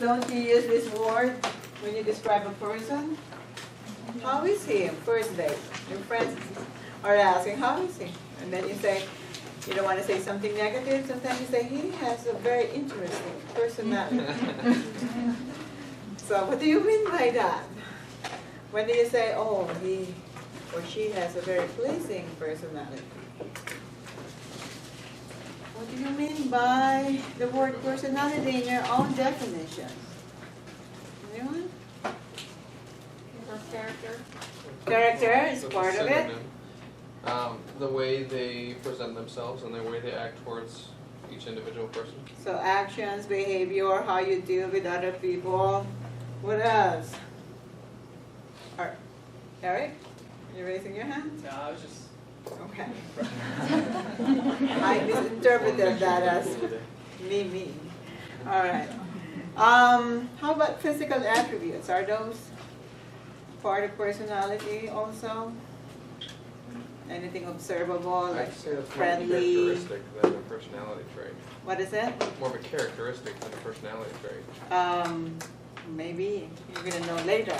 don't you use this word when you describe a person? How is he? First date. Your friends are asking, how is he? And then you say, you don't want to say something negative. Sometimes you say, he has a very interesting personality. So what do you mean by that? When do you say, oh, he or she has a very pleasing personality? What do you mean by the word personality in your own definition? Anyone? Character. Character is part of it. The way they present themselves and the way they act towards each individual person. So actions, behavior, how you deal with other people. What else? Eric, you raising your hand? No, I was just... Okay. I misinterpreted that as me. All right. How about physical attributes? Are those part of personality also? Anything observable, like I'd say that's friendly? more of a characteristic than a personality trait. What is it? More of a characteristic than a personality trait. Maybe you're going to know later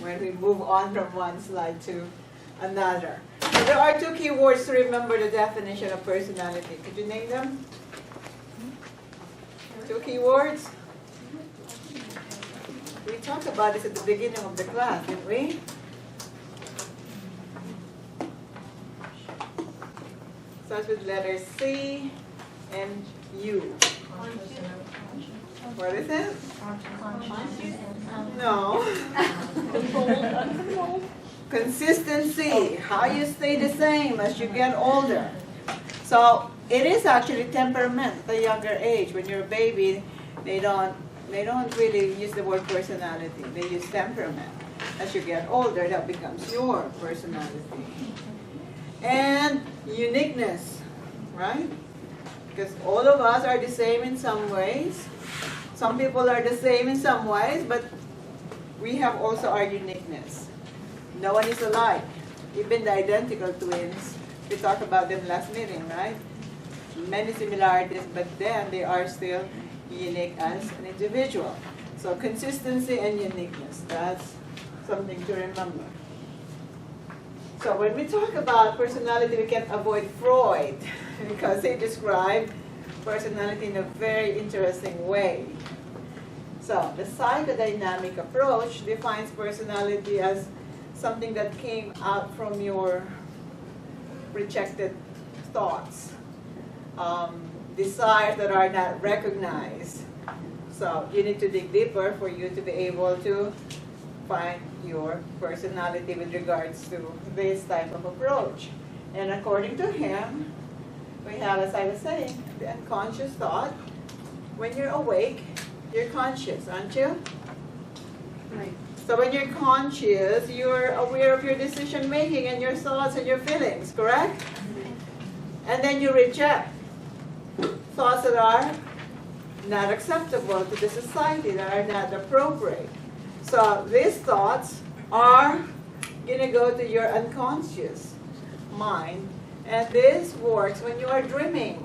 when we move on from one slide to another. So there are two key words to remember the definition of personality. Could you name them? Two key words? We talked about this at the beginning of the class, didn't we? Starts with letters C and U. What is it? No. Consistency, how you stay the same as you get older. So it is actually temperament at a younger age. When you're a baby, they don't really use the word personality. They use temperament. As you get older, that becomes your personality. And uniqueness, right? Because all of us are the same in some ways. Some people are the same in some ways, but we have also our uniqueness. No one is alike. Even the identical twins, we talked about them last meeting, right? Many similarities, but then they are still unique as an individual. So consistency and uniqueness, that's something to remember. So when we talk about personality, we can't avoid Freud because he described personality in a very interesting way. So the psychodynamic approach defines personality as something that came out from your rejected thoughts, desires that are not recognized. So you need to dig deeper for you to be able to find your personality with regards to this type of approach. And according to him, we have, as I was saying, the unconscious thought. When you're awake, you're conscious, aren't you? Right. So when you're conscious, you're aware of your decision making and your thoughts and your feelings, correct? And then you reject thoughts that are not acceptable to the society, that are not appropriate. So these thoughts are going to go to your unconscious mind, and this works when you are dreaming.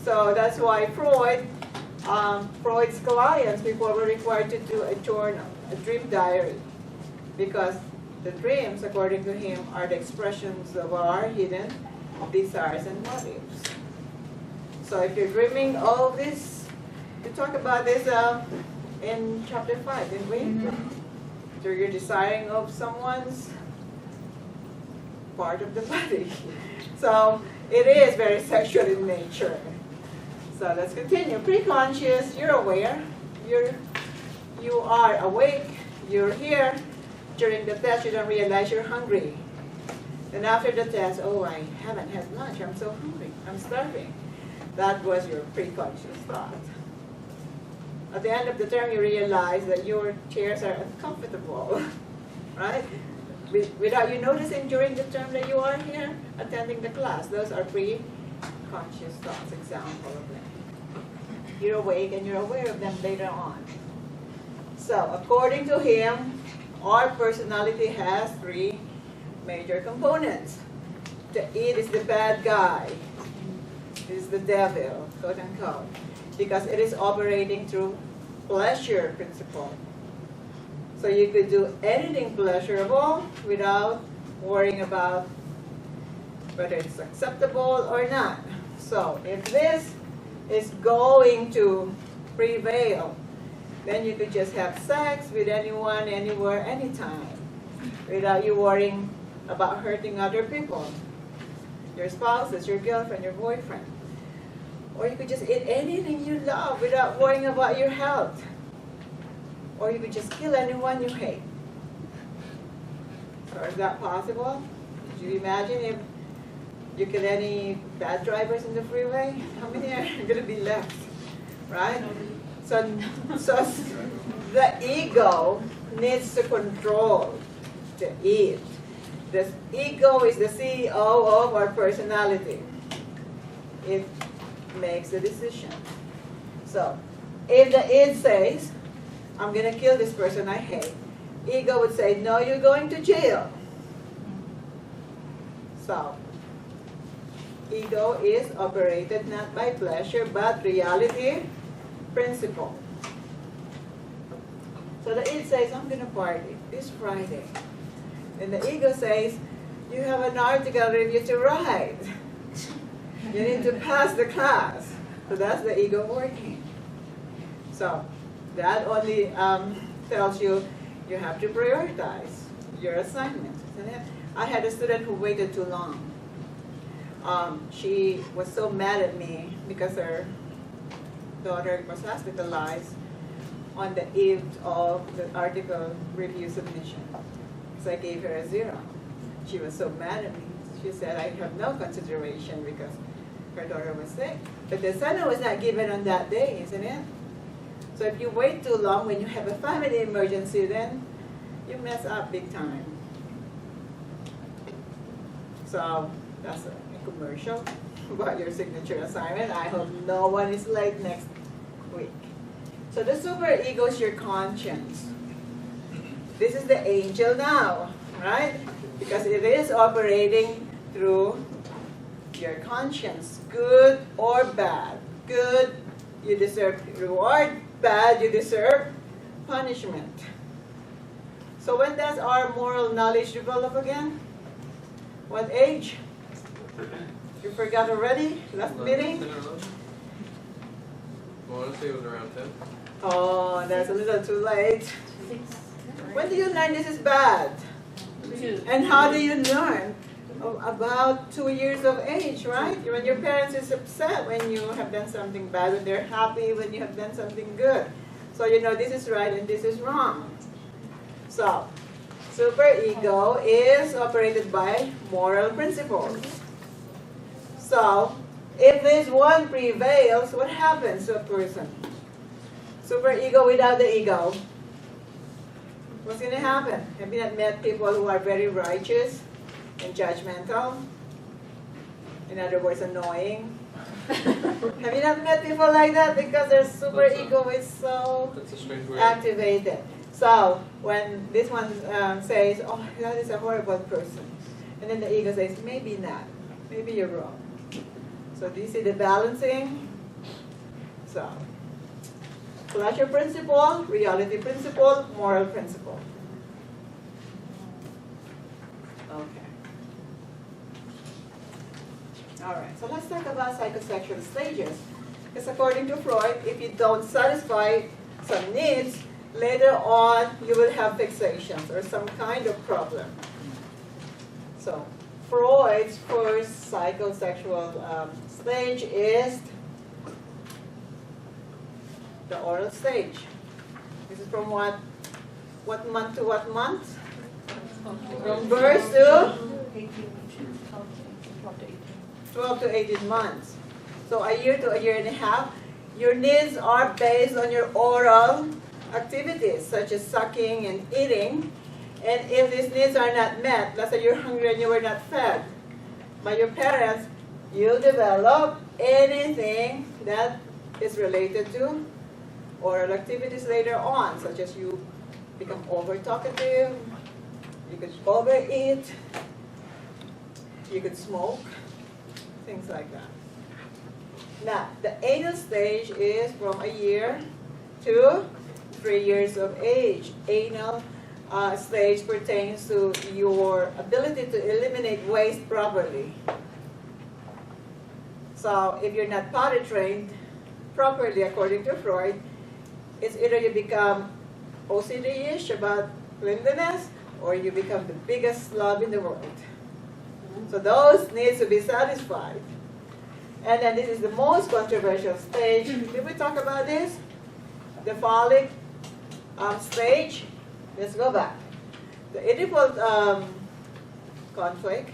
So that's why Freud's clients before were required to do a journal, a dream diary, because the dreams, according to him, are the expressions of our hidden desires and motives. So if you're dreaming all this, we talked about this in chapter 5, didn't we? Mm-hmm. So you're desiring of someone's part of the body. So it is very sexual in nature. So let's continue. Preconscious, you're aware. You are awake. You're here. During the test, you don't realize you're hungry. Then after the test, oh, I haven't had lunch. I'm so hungry. I'm starving. That was your preconscious thought. At the end of the term, you realize that your chairs are uncomfortable, right? Without you noticing during the term that you are here attending the class, those are pre-conscious thoughts, example of them. You're awake and you're aware of them later on. So according to him, our personality has 3 major components. The id is the bad guy. It is the devil, quote unquote, because it is operating through pleasure principle. So you could do anything pleasurable without worrying about whether it's acceptable or not. So if this is going to prevail, then you could just have sex with anyone, anywhere, anytime, without you worrying about hurting other people, your spouses, your girlfriend, your boyfriend. Or you could just eat anything you love without worrying about your health. Or you could just kill anyone you hate. So is that possible? Could you imagine if you kill any bad drivers in the freeway? How many are going to be left? Right? So the ego needs to control to eat. The ego is the CEO of our personality. It makes the decision. So if the id says, I'm going to kill this person I hate, ego would say, no, you're going to jail. So ego is operated not by pleasure but reality principle. So the id says, I'm going to party this Friday. And the ego says, you have an article review to write. You need to pass the class. So that's the ego working. So that only tells you you have to prioritize your assignment. I had a student who waited too long. She was so mad at me because her daughter was hospitalized on the eve of the article review submission. So I gave her a 0. She was so mad at me. She said, I have no consideration because her daughter was sick. But the assignment was not given on that day, isn't it? So if you wait too long when you have a family emergency, then you mess up big time. So that's a commercial about your signature assignment. I hope no one is late next week. So the superego is your conscience. This is the angel now, right? Because it is operating through your conscience, good or bad. Good, you deserve reward. Bad, you deserve punishment. So when does our moral knowledge develop again? What age? You forgot already? Last meeting? 10 or 11? Well, I want to say it was around 10. Oh, that's a little too late. When do you learn this is bad? 2. And how do you learn? Oh, about 2 years of age, right? When your parents is upset when you have done something bad, when they're happy when you have done something good. So you know this is right and this is wrong. So, superego is operated by moral principles. So, if this one prevails, what happens to a person? Superego without the ego. What's going to happen? Have you not met people who are very righteous and judgmental? In other words, annoying? Have you not met people like that? Because their superego is so That's a strange word. activated. So when this one says, oh, that is a horrible person. And then the ego says, maybe not. Maybe you're wrong. So do you see the balancing? So pleasure principle, reality principle, moral principle. Okay. All right, so let's talk about psychosexual stages. Because according to Freud, if you don't satisfy some needs, later on you will have fixations or some kind of problem. So Freud's first psychosexual stage is the oral stage. This is from what month to what month? From birth to 12 to 18 months. So a year to a year and a half. Your needs are based on your oral activities, such as sucking and eating. And if these needs are not met, let's say you're hungry and you were not fed by your parents, you'll develop anything that is related to oral activities later on, such as you become over-talkative, you could overeat, you could smoke, things like that. Now, the anal stage is from a year to 3 years of age. Anal stage pertains to your ability to eliminate waste properly. So if you're not potty trained properly, according to Freud, it's either you become OCD-ish about cleanliness, or you become the biggest slob in the world. So those needs to be satisfied. And then this is the most controversial stage. Did we talk about this? The phallic stage. Let's go back. The Oedipal conflict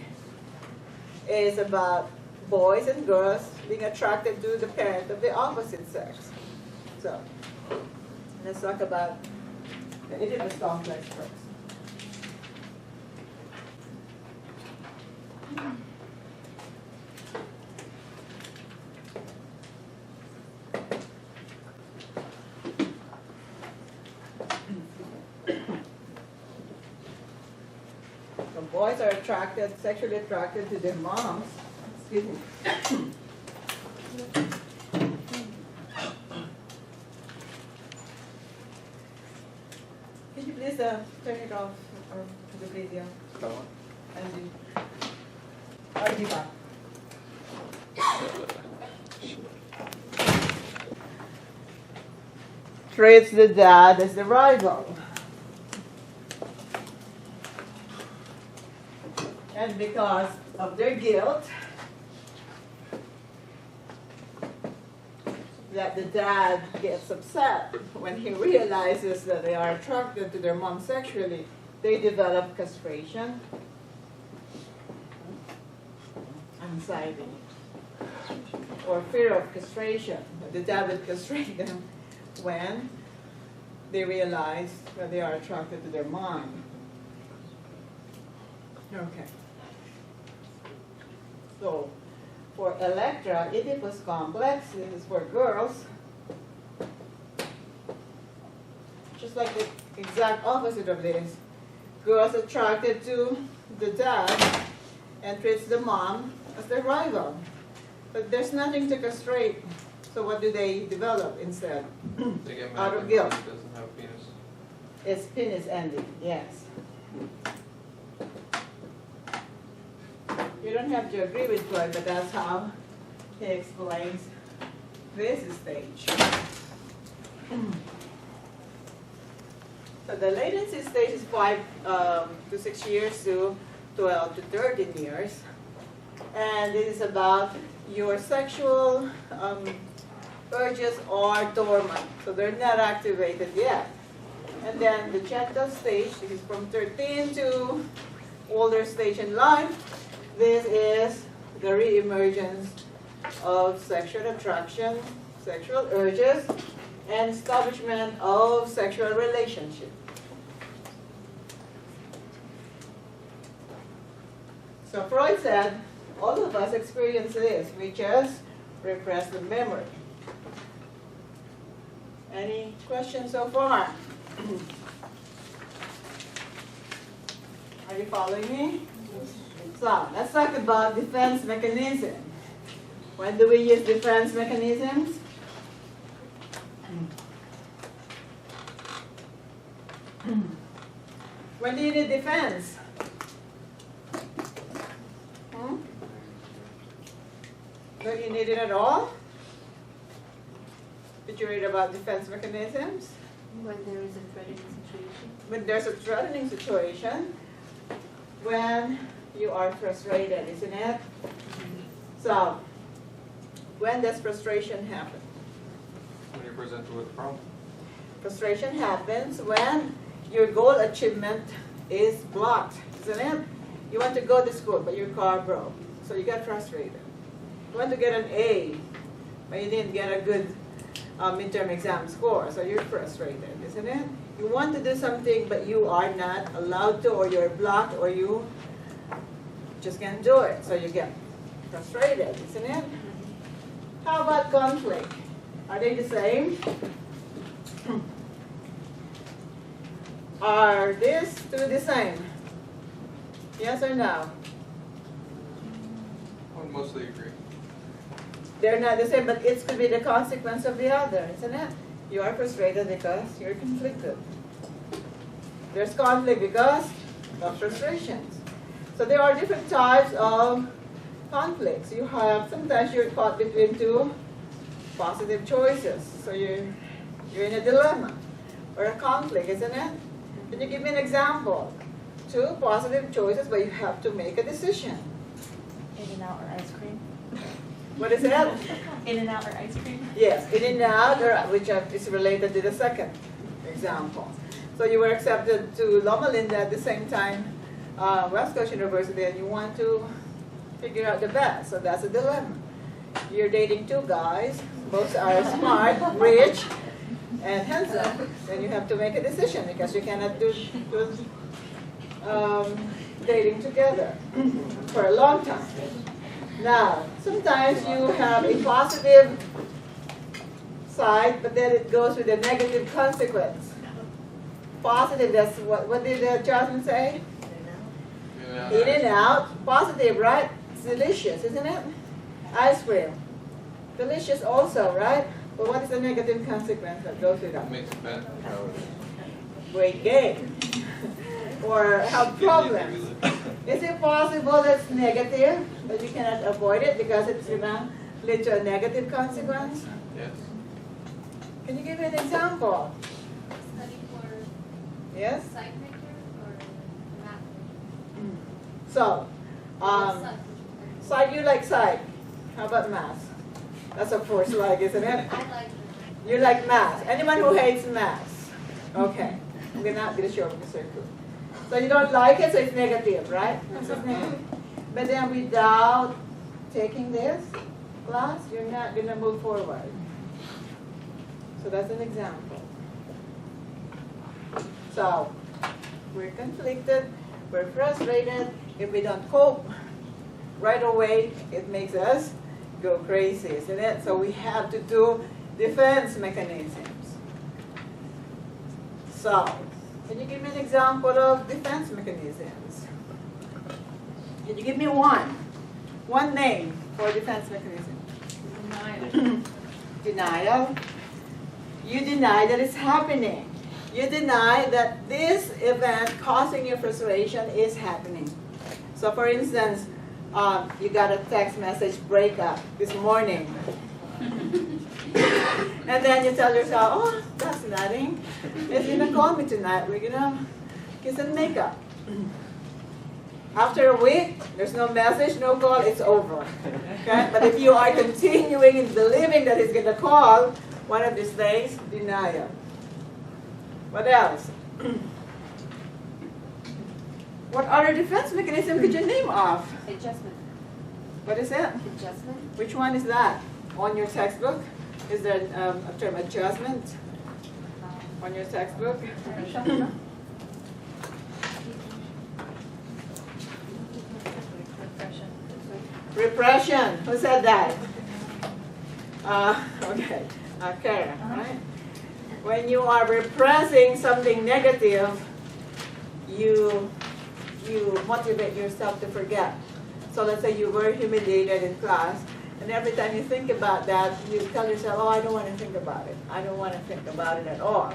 is about boys and girls being attracted to the parent of the opposite sex. So let's talk about the Oedipus complex first. So boys are sexually attracted to their moms. Excuse me. Could you please turn it off or the video? And Oedipal. Treats the dad as the rival. And because of their guilt, that the dad gets upset when he realizes that they are attracted to their mom sexually, they develop castration, anxiety, or fear of castration. The dad would castrate them when they realize that they are attracted to their mom. Okay. So, for Electra, Oedipus complex, this is for girls. Just like the exact opposite of this. Girls attracted to the dad and treats the mom as their rival. But there's nothing to castrate. So what do they develop instead? They get Out mad of when guilt. he doesn't have a penis. It's penis ending, yes. You don't have to agree with Freud, but that's how he explains this stage. So the latency stage is 5 to 6 years to 12 to 13 years. And this is about your sexual urges are dormant, so they're not activated yet. And then the gentle stage, this is from 13 to older stage in life. This is the reemergence of sexual attraction, sexual urges, and establishment of sexual relationship. So Freud said, all of us experience this. We just repress the memory. Any questions so far? Are you following me? So, let's talk about defense mechanism. When do we use defense mechanisms? When do you need defense? Don't you need it at all? Did you read about defense mechanisms? When there is a threatening situation. When there's a threatening situation, when you are frustrated, isn't it? So, when does frustration happen? When you're presented with a problem. Frustration happens when your goal achievement is blocked, isn't it? You want to go to school, but your car broke, so you get frustrated. You want to get an A, but you didn't get a good midterm exam score, so you're frustrated, isn't it? You want to do something, but you are not allowed to, or you're blocked, or you just can't do it, so you get frustrated, isn't it? How about conflict? Are they the same? Are these two the same? Yes or no? I would mostly agree. They're not the same, but it could be the consequence of the other, isn't it? You are frustrated because you're conflicted. There's conflict because of frustrations. So there are different types of conflicts. You have, sometimes you're caught between two positive choices. So you're in a dilemma or a conflict, isn't it? Can you give me an example? Two positive choices, but you have to make a decision. In-N-Out or ice cream? What is that? In-N-Out or ice cream? Yes, In-N-Out, which is related to the second example. So you were accepted to Loma Linda at the same time, West Coast University, and you want to figure out the best. So that's a dilemma. You're dating two guys, both are smart, rich, and handsome. Then you have to make a decision because you cannot do dating together for a long time. Now, sometimes you have a positive side, but then it goes with a negative consequence. Positive, that's what did Jasmine say? In-N-Out. Positive, right? It's delicious, isn't it? Ice cream. Delicious also, right? But what is the negative consequence that goes with that? Makes it bad. Weight gain. Or have problems. Is it possible that's negative, but you cannot avoid it because it's going to lead to a negative consequence? Yes. Can you give me an example? Study for Yes? psych major or math? So, Psych. psych, you like psych. How about math? That's a force like, isn't it? I like You like math. Anyone who hates math? Okay. I'm not going to show the circle. So you don't like it, so it's negative, right? It's negative. But then without taking this class, you're not going to move forward. So that's an example. So we're conflicted, we're frustrated. If we don't cope right away, it makes us go crazy, isn't it? So we have to do defense mechanisms. So, can you give me an example of defense mechanisms? Can you give me one? One name for defense mechanism. Denial. Denial. You deny that it's happening. You deny that this event causing you frustration is happening. So for instance, you got a text message breakup this morning. And then you tell yourself, oh, that's nothing. It's going to call me tonight. We're going to kiss and make up. After a week, there's no message, no call, it's over. Okay? But if you are continuing in believing that he's going to call one of these days, denial. What else? What other defense mechanism could you name off? Adjustment. What is it? Adjustment. Which one is that? On your textbook? Is there a term adjustment on your textbook? Repression. Who said that? Okay. Kara, right? When you are repressing something negative, you motivate yourself to forget. So let's say you were humiliated in class, and every time you think about that, you tell yourself, oh, I don't want to think about it. I don't want to think about it at all.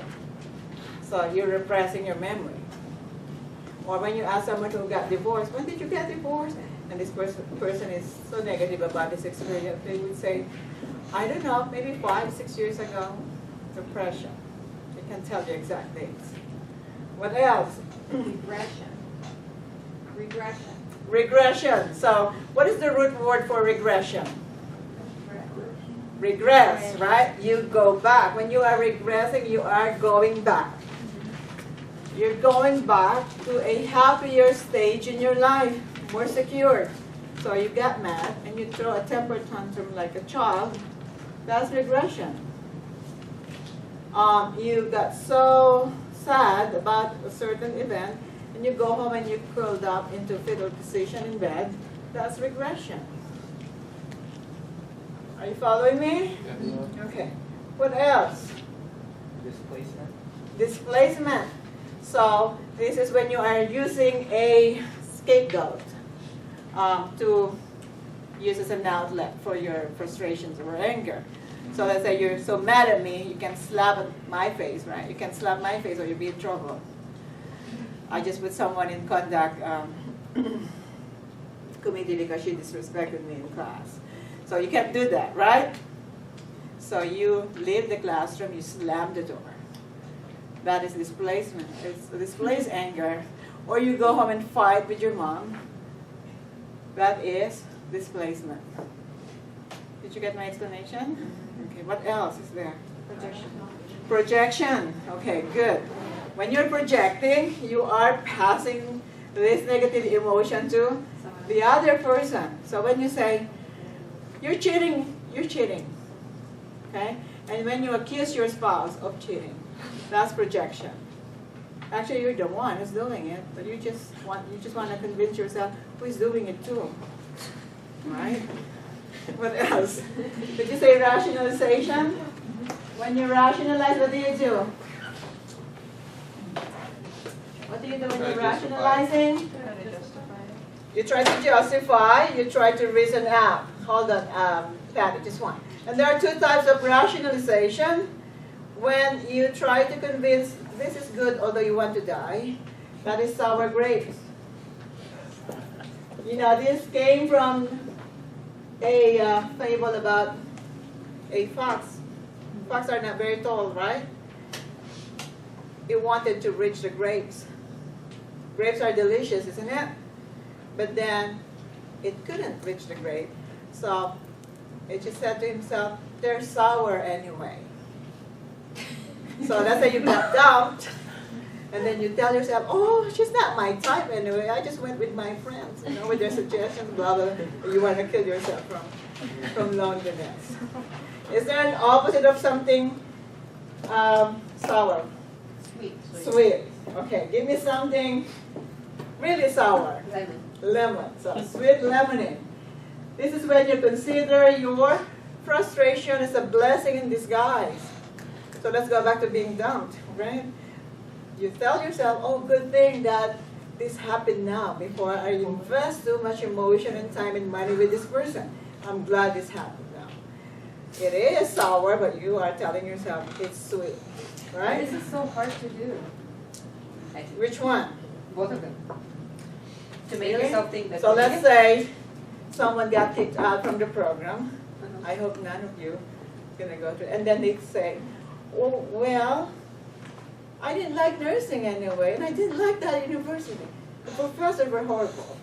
So you're repressing your memory. Or when you ask someone who got divorced, when did you get divorced? And this person is so negative about this experience, they would say, I don't know, maybe 5, 6 years ago. Depression. You can tell the exact dates. What else? Regression. Regression. Regression. So what is the root word for regression? Regress, right? You go back. When you are regressing, you are going back. You're going back to a happier stage in your life, more secure. So you get mad and you throw a temper tantrum like a child. That's regression. You got so sad about a certain event and you go home and you curled up into fetal position in bed. That's regression. Are you following me? Yes. Okay. What else? Displacement. Displacement. So this is when you are using a scapegoat to use as an outlet for your frustrations or anger. So let's say you're so mad at me, you can slap at my face, right? You can slap my face or you'll be in trouble. I just put someone in conduct committee because she disrespected me in class. So you can't do that, right? So you leave the classroom, you slam the door. That is displacement. It's displaced anger. Or you go home and fight with your mom. That is displacement. Did you get my explanation? Okay, what else is there? Projection. Projection. Okay, good. When you're projecting, you are passing this negative emotion to the other person. So when you say, you're cheating, you're cheating. Okay? And when you accuse your spouse of cheating, that's projection. Actually, you're the one who's doing it, but you just want to convince yourself who's doing it too. Right? What else? Did you say rationalization? When you rationalize, what do you do? What do you do when you're rationalizing? You try to justify, you try to reason out. Hold on, Patty, just one. And there are two types of rationalization. When you try to convince this is good although you want to die, that is sour grapes. You know, this came from a fable about a fox. Fox are not very tall, right? It wanted to reach the grapes. Grapes are delicious, isn't it? But then it couldn't reach the grape. So it just said to himself, they're sour anyway. So that's how you got dumped. And then you tell yourself, oh, she's not my type anyway. I just went with my friends, you know, with their suggestions, blah, blah. You want to kill yourself from loneliness. Is there an opposite of something sour? Sweet. Sweet. Okay, give me something really sour. Lemon. Lemon. So sweet lemonade. This is when you consider your frustration as a blessing in disguise. So let's go back to being dumped, right? You tell yourself, oh, good thing that this happened now before I invest too much emotion and time and money with this person. I'm glad this happened now. It is sour, but you are telling yourself it's sweet, right? This is so hard to do. Which one? Both of them. To make Really? yourself think that. So let's say someone got kicked out from the program. I hope none of you gonna go to, and then they say, oh, well, I didn't like nursing anyway, and I didn't like that university. The professors were horrible.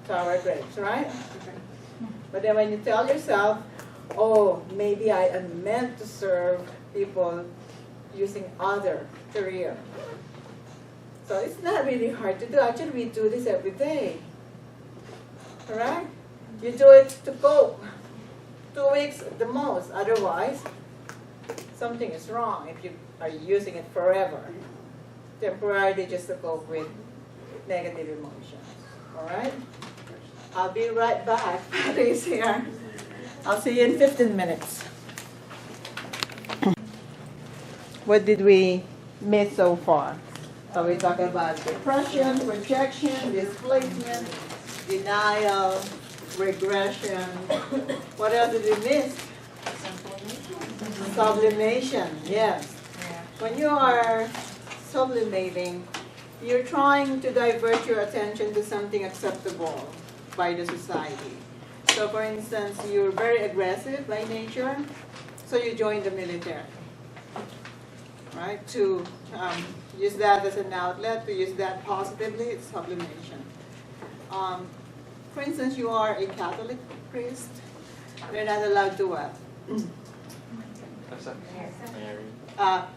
Sour grapes, right? But then when you tell yourself, oh, maybe I am meant to serve people using other career. So it's not really hard to do. Actually, we do this every day. Alright? You do it to cope. 2 weeks at the most. Otherwise, something is wrong if you are using it forever. Temporarily just to cope with negative emotions. Alright? I'll be right back. Patty's here. I'll see you in 15 minutes. What did we miss so far? So we talked about depression, projection, displacement, denial, regression. What else did we miss? Sublimation, yes. When you are sublimating, you're trying to divert your attention to something acceptable by the society. So for instance, you're very aggressive by nature, so you join the military. Right? To use that as an outlet, to use that positively, it's sublimation. For instance, you are a Catholic priest, they're not allowed to what?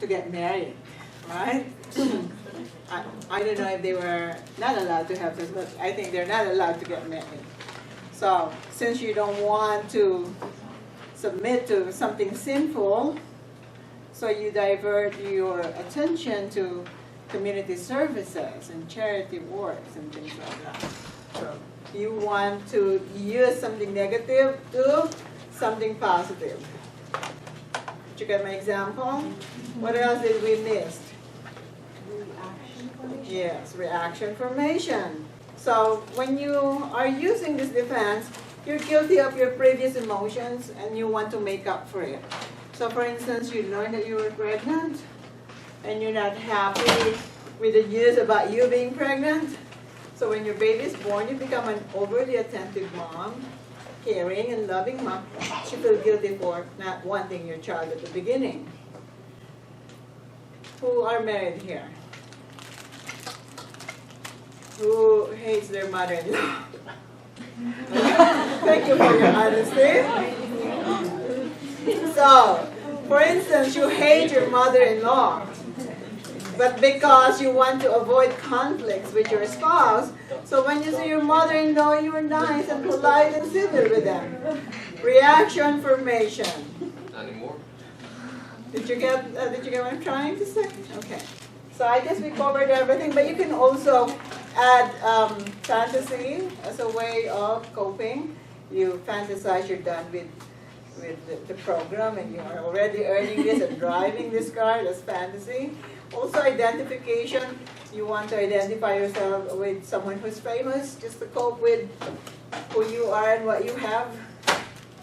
To get married, right? I don't know if they were not allowed to have sex, but I think they're not allowed to get married. So since you don't want to submit to something sinful, so you divert your attention to community services and charity works and things like that. So you want to use something negative to something positive. Did you get my example? What else did we miss? Reaction formation. Yes, reaction formation. So when you are using this defense, you're guilty of your previous emotions and you want to make up for it. So for instance, you learn that you were pregnant and you're not happy with the news about you being pregnant. So when your baby is born, you become an overly attentive mom, caring and loving mom. You feel guilty for not wanting your child at the beginning. Who are married here? Who hates their mother-in-law? Thank you for your honesty. So, for instance, you hate your mother-in-law, but because you want to avoid conflicts with your spouse, so when you see your mother-in-law, you're nice and polite and civil with them. Reaction formation. Not anymore. Did you get what I'm trying to say? Okay. So I guess we covered everything, but you can also add fantasy as a way of coping. You fantasize you're done with the program and you are already earning this and driving this car. That's fantasy. Also identification. You want to identify yourself with someone who's famous just to cope with who you are and what you have.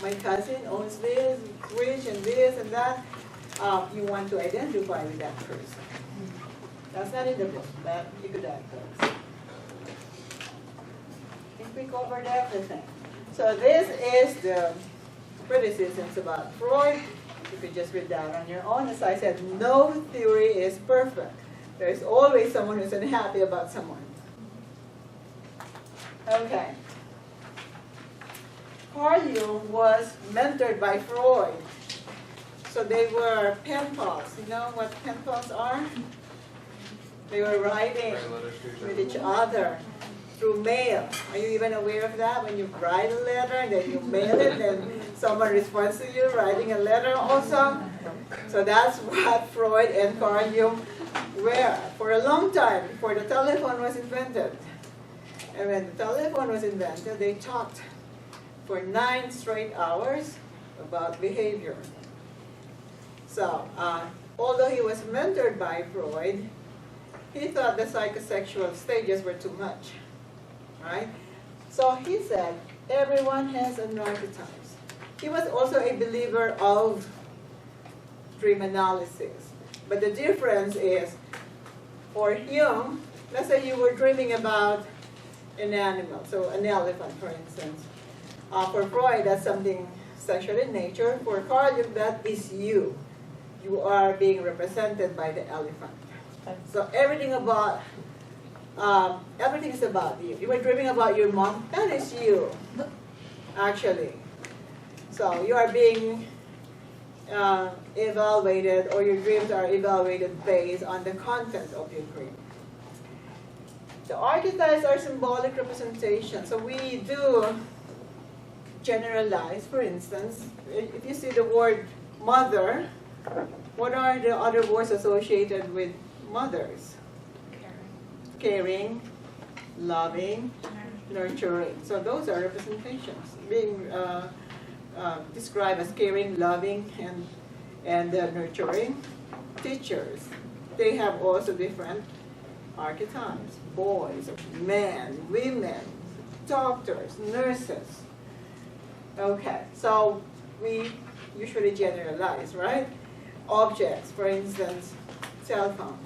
My cousin owns this, rich and this and that. You want to identify with that person. That's not in the book, but you could add those. I think we covered everything. So this is the criticisms about Freud. You could just read that on your own. As I said, no theory is perfect. There's always someone who's unhappy about someone. Okay. Carl Jung was mentored by Freud. So they were pen pals. You know what pen pals are? They were writing with each other through mail. Are you even aware of that? When you write a letter and then you mail it, then someone responds to you writing a letter also. So that's what Freud and Carl Jung were for a long time before the telephone was invented. And when the telephone was invented, they talked for 9 straight hours about behavior. So, although he was mentored by Freud, he thought the psychosexual stages were too much, right? So he said, everyone has an archetypes. He was also a believer of dream analysis. But the difference is, for him, let's say you were dreaming about an animal, so an elephant, for instance. For Freud, that's something sexual in nature. For Carl Jung, that is you. You are being represented by the elephant. So everything is about you. You were dreaming about your mom, that is you, actually. So you are being evaluated, or your dreams are evaluated based on the content of your dream. The archetypes are symbolic representations. So we do generalize, for instance, if you see the word mother, what are the other words associated with mothers? Caring, loving, nurturing. So those are representations being described as caring, loving, and nurturing. Teachers, they have also different archetypes. Boys, men, women, doctors, nurses. Okay, so we usually generalize, right? Objects, for instance, cell phone.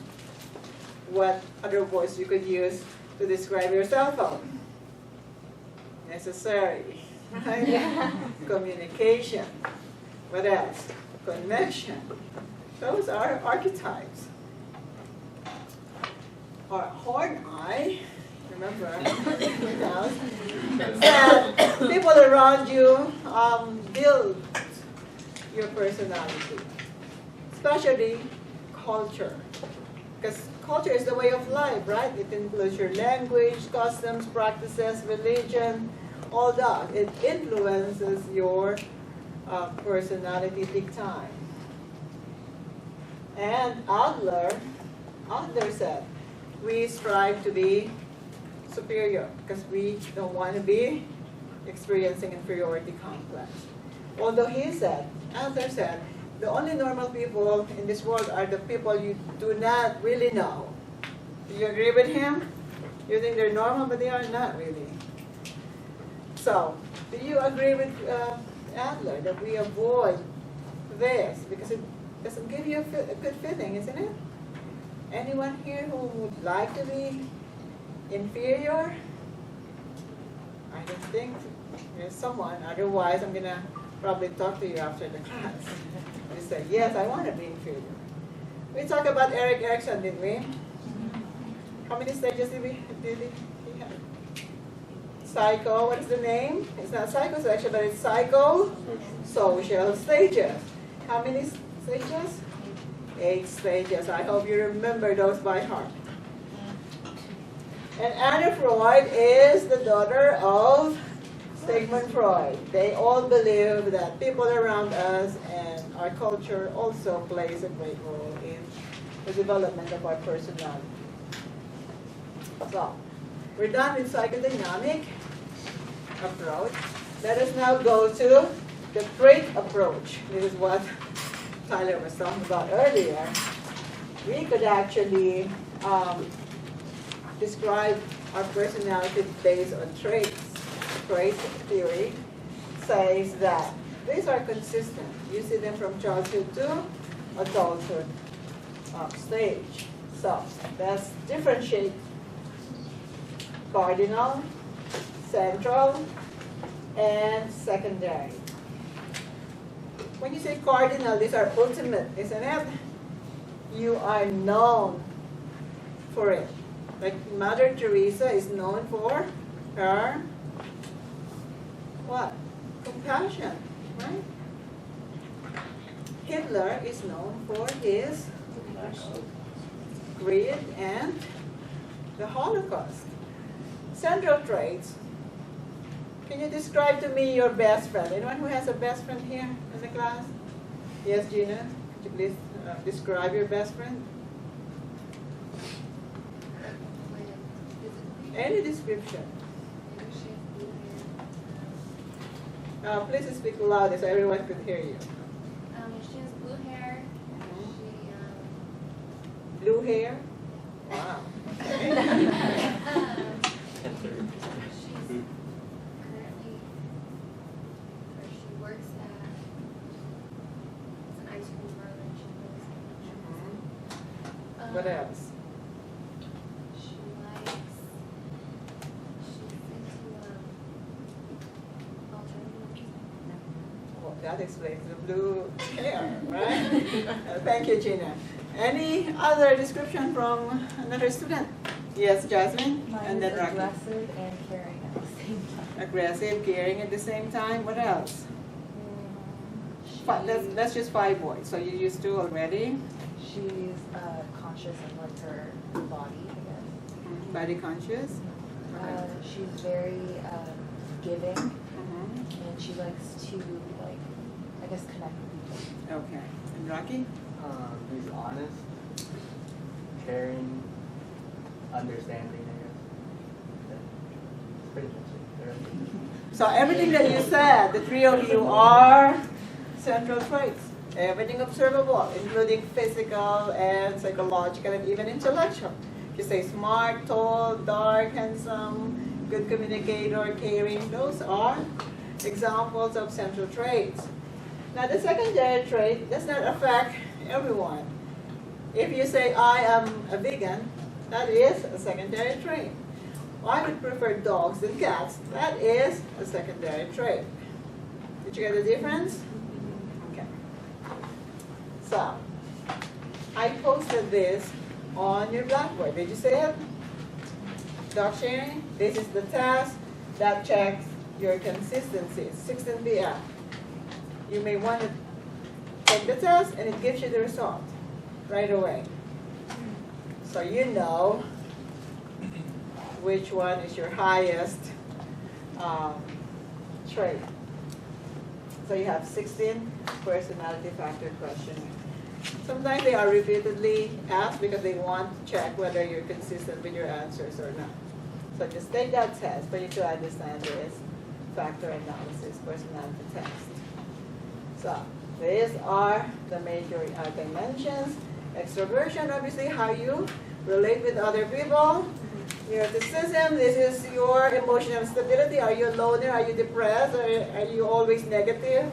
What other words you could use to describe your cell phone? Necessary, right? Yeah. Communication. What else? Connection. Those are archetypes. Or horn eye, remember, that people around you build your personality, especially culture. Because culture is the way of life, right? It includes your language, customs, practices, religion, all that. It influences your personality big time. And Adler said, we strive to be superior because we don't want to be experiencing inferiority complex. Although Adler said, the only normal people in this world are the people you do not really know. Do you agree with him? You think they're normal, but they are not really. So, do you agree with Adler that we avoid this because it doesn't give you a good feeling, isn't it? Anyone here who would like to be inferior? I don't think there's someone. Otherwise, I'm gonna probably talk to you after the class. You say, yes, I want to be inferior. We talked about Erik Erikson, didn't we? How many stages did he have? Psycho, what is the name? It's not psychosexual, but it's psycho-social stages. How many stages? 8 stages. I hope you remember those by heart. And Anna Freud is the daughter of Sigmund Freud. They all believe that people around us and our culture also plays a great role in the development of our personality. So, we're done with psychodynamic approach. Let us now go to the trait approach. This is what Tyler was talking about earlier. We could actually describe our personality based on traits. Trait theory says that these are consistent. You see them from childhood to adulthood stage. So let's differentiate cardinal, central, and secondary. When you say cardinal, these are ultimate, isn't it? You are known for it. Like Mother Teresa is known for her what? Compassion, right? Hitler is known for his greed and the Holocaust. Central traits. Can you describe to me your best friend? Anyone who has a best friend here in the class? Yes, Gina? Could you please describe your best friend? Any description. Please speak louder so everyone could hear you. She has blue hair. Blue hair? Wow. Okay. She's currently, or she works at it's an ice cream parlor. What else? She's into alternative. Well, that explains the blue hair, right? Thank you, Gina. Any other description from another student? Yes, Jasmine? Mine And is then Rocky. aggressive and caring at the same time. Aggressive, caring at the same time. What else? That's just 5 words. So you used 2 already. She's conscious of like her body, I guess. Body conscious. She's very giving, Mhm. and she likes to like, I guess, connect with people. Okay. And Rocky? He's honest, caring, understanding, I guess. That's pretty much it. So everything that you said, the 3 of you are central traits. Everything observable, including physical and psychological and even intellectual. You say smart, tall, dark, handsome, good communicator, caring. Those are examples of central traits. Now the secondary trait does not affect everyone. If you say, I am a vegan, that is a secondary trait. I would prefer dogs than cats. That is a secondary trait. Did you get the difference? Okay. So, I posted this on your Blackboard. Did you see it? Doc sharing? This is the test that checks your consistency. 16 p.m. You may want to take the test and it gives you the result right away. So you know which one is your highest trait. So you have 16 personality factor questions. Sometimes they are repeatedly asked because they want to check whether you're consistent with your answers or not. So just take that test for you to understand this factor analysis personality test. So these are the major dimensions. Extroversion, obviously, how you relate with other people. Neuroticism, this is your emotional stability. Are you a loner? Are you depressed? Are you always negative?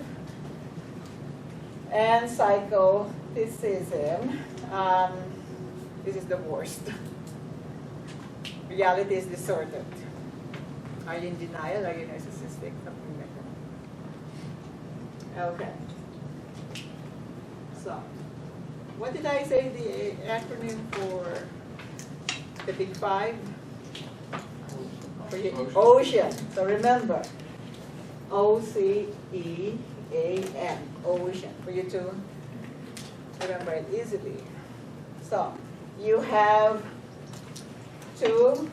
And psychoticism, this is the worst. Reality is distorted. Are you in denial? Are you narcissistic? Something like that. Okay. So, what did I say the acronym for the big five? Ocean. So remember, OCEAN, ocean, for you to remember it easily. So, you have two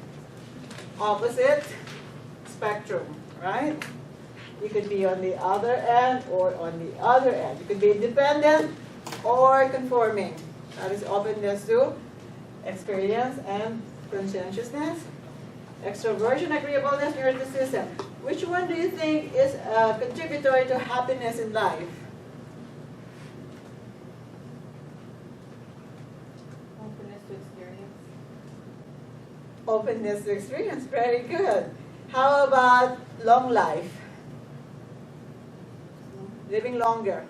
opposite spectrum, right? You could be on the other end or on the other end. You could be independent or conforming. That is openness to experience and conscientiousness. Extroversion, agreeableness, neuroticism. Which one do you think is a contributor to happiness in life? Openness to experience. Openness to experience, very good. How about long life? Living longer.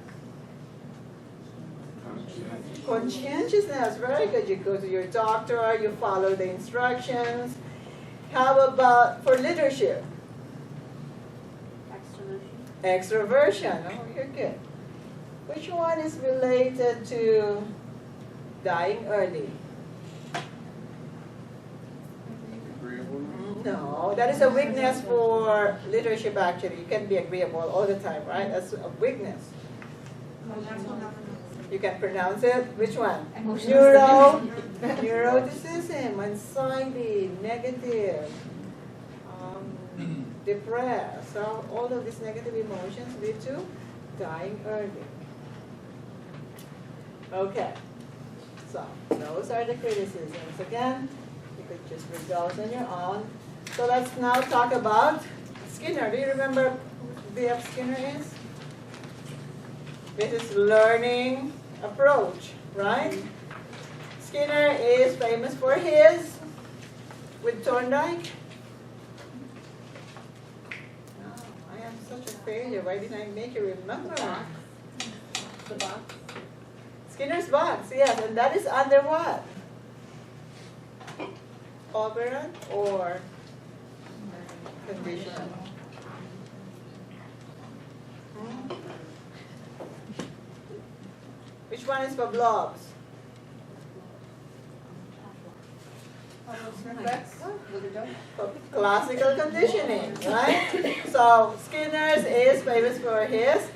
Conscientiousness, very good. You go to your doctor, you follow the instructions. How about for leadership? Extroversion. Oh, you're good. Which one is related to dying early? No, that is a weakness for leadership actually. You can be agreeable all the time, right? That's a weakness. You can pronounce it. Which one? Neuroticism, anxiety, negative, depressed. So all of these negative emotions lead to dying early. Okay. So those are the criticisms. Again, you could just read those on your own. So let's now talk about Skinner. Do you remember who B.F. Skinner is? This is learning approach, right? Skinner is famous for his, with Thorndike. Oh, I am such a failure. Why didn't I make you remember? The box. Skinner's box, yes, and that is under what? Operant or condition? Which one is Pavlov's? Classical conditioning, right? So Skinner's is famous for his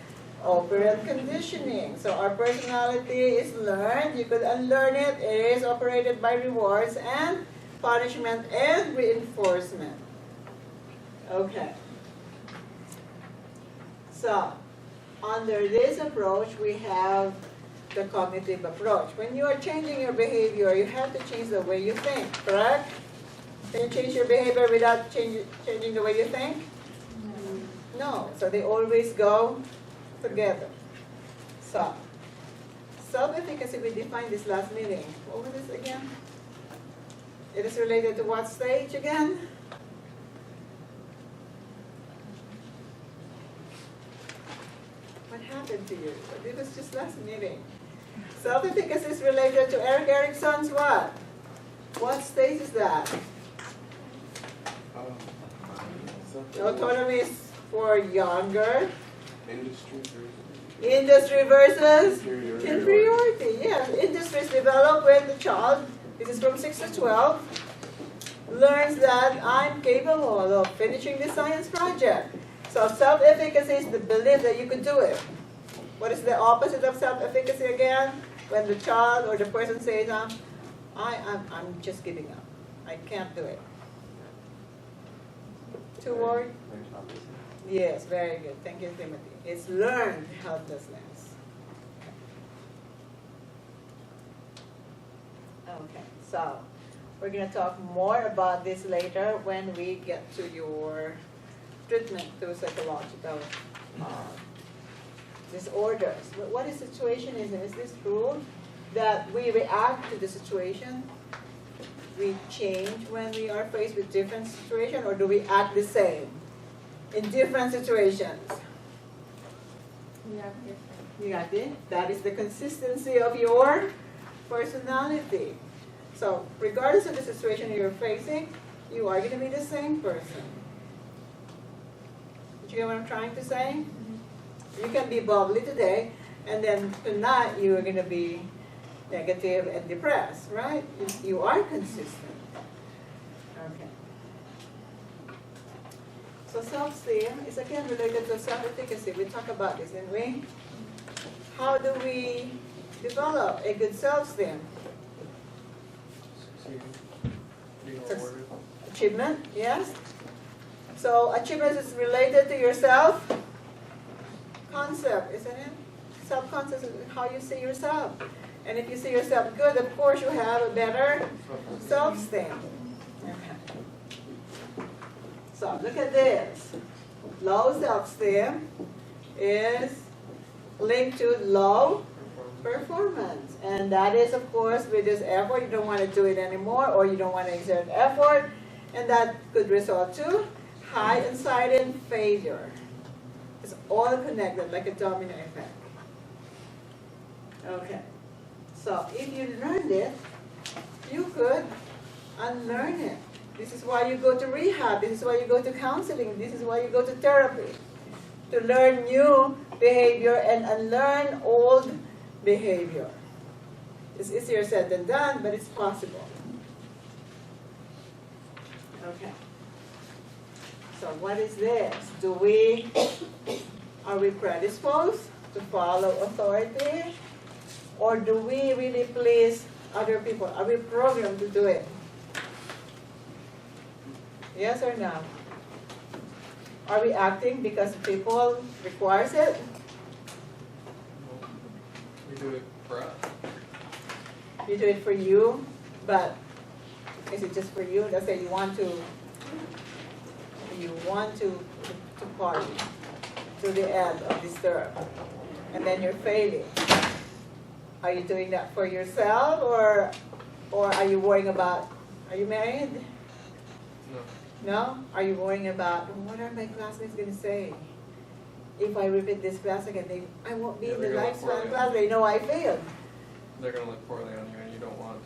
operant conditioning. So our personality is learned. You could unlearn it. It is operated by rewards and punishment and reinforcement. Okay. So under this approach, we have the cognitive approach. When you are changing your behavior, you have to change the way you think, correct? Can you change your behavior without changing the way you think? No. So they always go together. So, self-efficacy, we defined this last meeting. What was this again? It is related to what stage again? What happened to you? It was just last meeting. Self-efficacy is related to Erik Erikson's what? What stage is that? Autonomy is for younger. Industry versus inferiority. Yes, industries develop when the child, this is from 6 to 12, learns that I'm capable of finishing this science project. So self-efficacy is the belief that you could do it. What is the opposite of self-efficacy again? When the child or the person says, I'm just giving up. I can't do it. 2 words? Yes, very good. Thank you, Timothy. It's learned helplessness. Okay, so we're going to talk more about this later when we get to your treatment to psychological disorders. What is situation is this true? That we react to the situation? we change when we are faced with different situations, or do we act the same in different situations? Yeah, different. You got it? That is the consistency of your personality. So regardless of the situation you're facing, you are going to be the same person. Did you get what I'm trying to say? You can be bubbly today, and then tonight you are going to be negative and depressed, right? You are consistent. Okay. So self-esteem is again related to self-efficacy. We talked about this, didn't we? How do we develop a good self-esteem? Achievement, yes. So achievement is related to your self-concept, isn't it? Self-concept is how you see yourself. And if you see yourself good, of course you have a better self-esteem. Okay. So look at this. Low self-esteem is linked to low performance. And that is, of course, with this effort, you don't want to do it anymore, or you don't want to exert effort, and that could result to high anxiety and failure. It's all connected like a domino effect. Okay. So if you learned it, you could unlearn it. This is why you go to rehab. This is why you go to counseling. This is why you go to therapy. To learn new behavior and unlearn old behavior. It's easier said than done, but it's possible. Okay. So what is this? Are we predisposed to follow authority? Or do we really please other people? Are we programmed to do it? Yes or no? Are we acting because people requires it? We do it for us. You do it for you, but is it just for you? Let's say you want to party to the end of this term, and then you're failing. Are you doing that for yourself, or are you worrying about? Are you married? No. No? Are you worrying about what are my classmates going to say? If I repeat this class again, I won't be Yeah, in the they're gonna next look poorly. class. They know I failed. They're going to look poorly on you, and you don't want.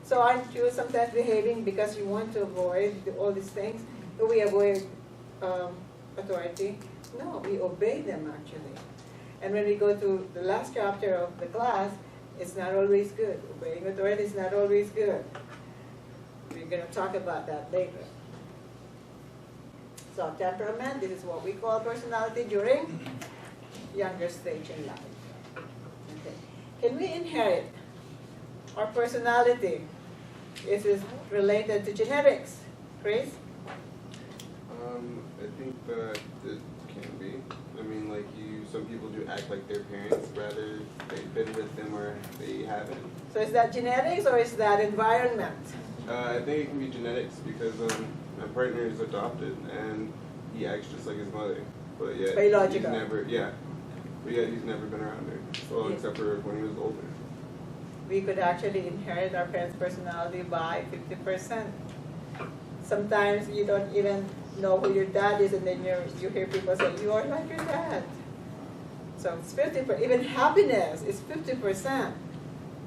So aren't you sometimes behaving because you want to avoid all these things? Do we avoid authority? No, we obey them actually. And when we go to the last chapter of the class, it's not always good. Obeying authority is not always good. We're going to talk about that later. So temperament, this is what we call personality during younger stage in life. Okay. Can we inherit our personality? Is it related to genetics? Chris? I think that it can be. I mean, like some people do act like their parents, rather they've been with them or they haven't. So is that genetics or is that environment? I think it can be genetics because my partner is adopted and he acts just like his mother, but yet Biological. but yet he's never been around her. Well, Yeah. except for when he was older. We could actually inherit our parents' personality by 50%. Sometimes you don't even know who your dad is, and then you hear people say, you are like your dad. So it's 50%. Even happiness is 50%.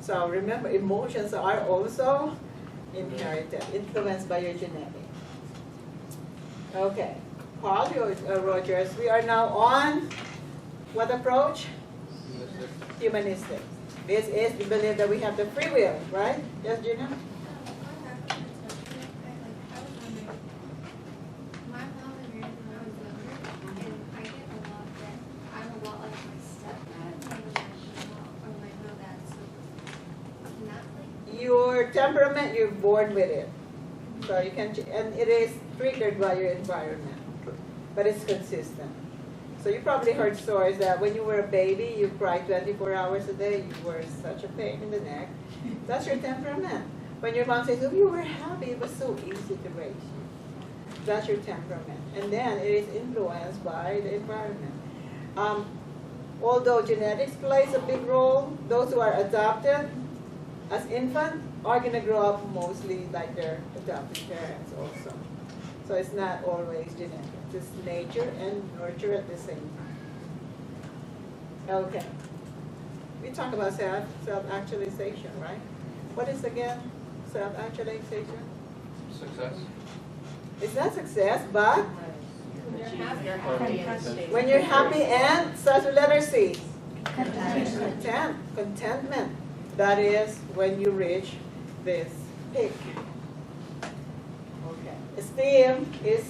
So remember, emotions are also inherited, influenced by your genetics. Okay. Paul Rogers, we are now on what approach? Humanistic. This is, we believe that we have the free will, right? Yes, Gina? My mom and married when I was younger, and I get a lot that I'm a lot like my stepdad, or like my dad, so can that like Your temperament, you're born with it. So you can, and it is triggered by your environment, but it's consistent. So you probably heard stories that when you were a baby, you cried 24 hours a day, you were such a pain in the neck. That's your temperament. When your mom says, oh, you were happy, it was so easy to raise you. That's your temperament. And then it is influenced by the environment. Although genetics plays a big role, those who are adopted, as infant are gonna grow up mostly like their adopted parents also. So it's not always genetic. It's nature and nurture at the same time. Okay. We talk about self-actualization, right? What is again self-actualization? Success. It's not success, but You're happy. when you're happy and starts with letter C. Contentment. Contentment. That is when you reach this peak. Okay. Esteem is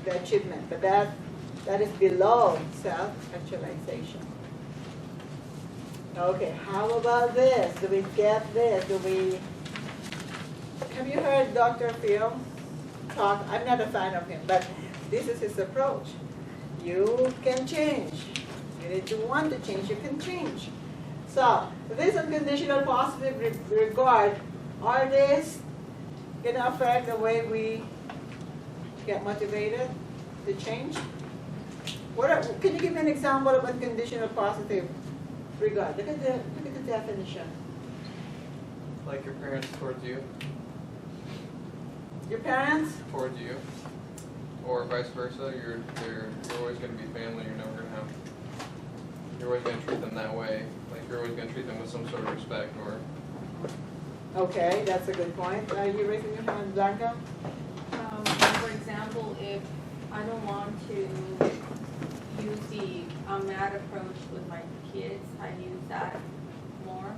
the achievement, but that is below self-actualization. Okay, how about this? Do we get this? Have you heard Dr. Phil talk? I'm not a fan of him, but this is his approach. You can change. You need to want to change, you can change. So, this unconditional positive regard, are these going to affect the way we get motivated to change? Can you give me an example of unconditional positive regard? Look at the definition. Like your parents towards you, Your parents? towards you, or vice versa. You're always going to be family. You're never going to have. You're always going to treat them that way. Like you're always going to treat them with some sort of respect, or. Okay, that's a good point. Are you raising your hand, Blanca? For example, if I don't want to use the I'm mad approach with my kids, I use that more.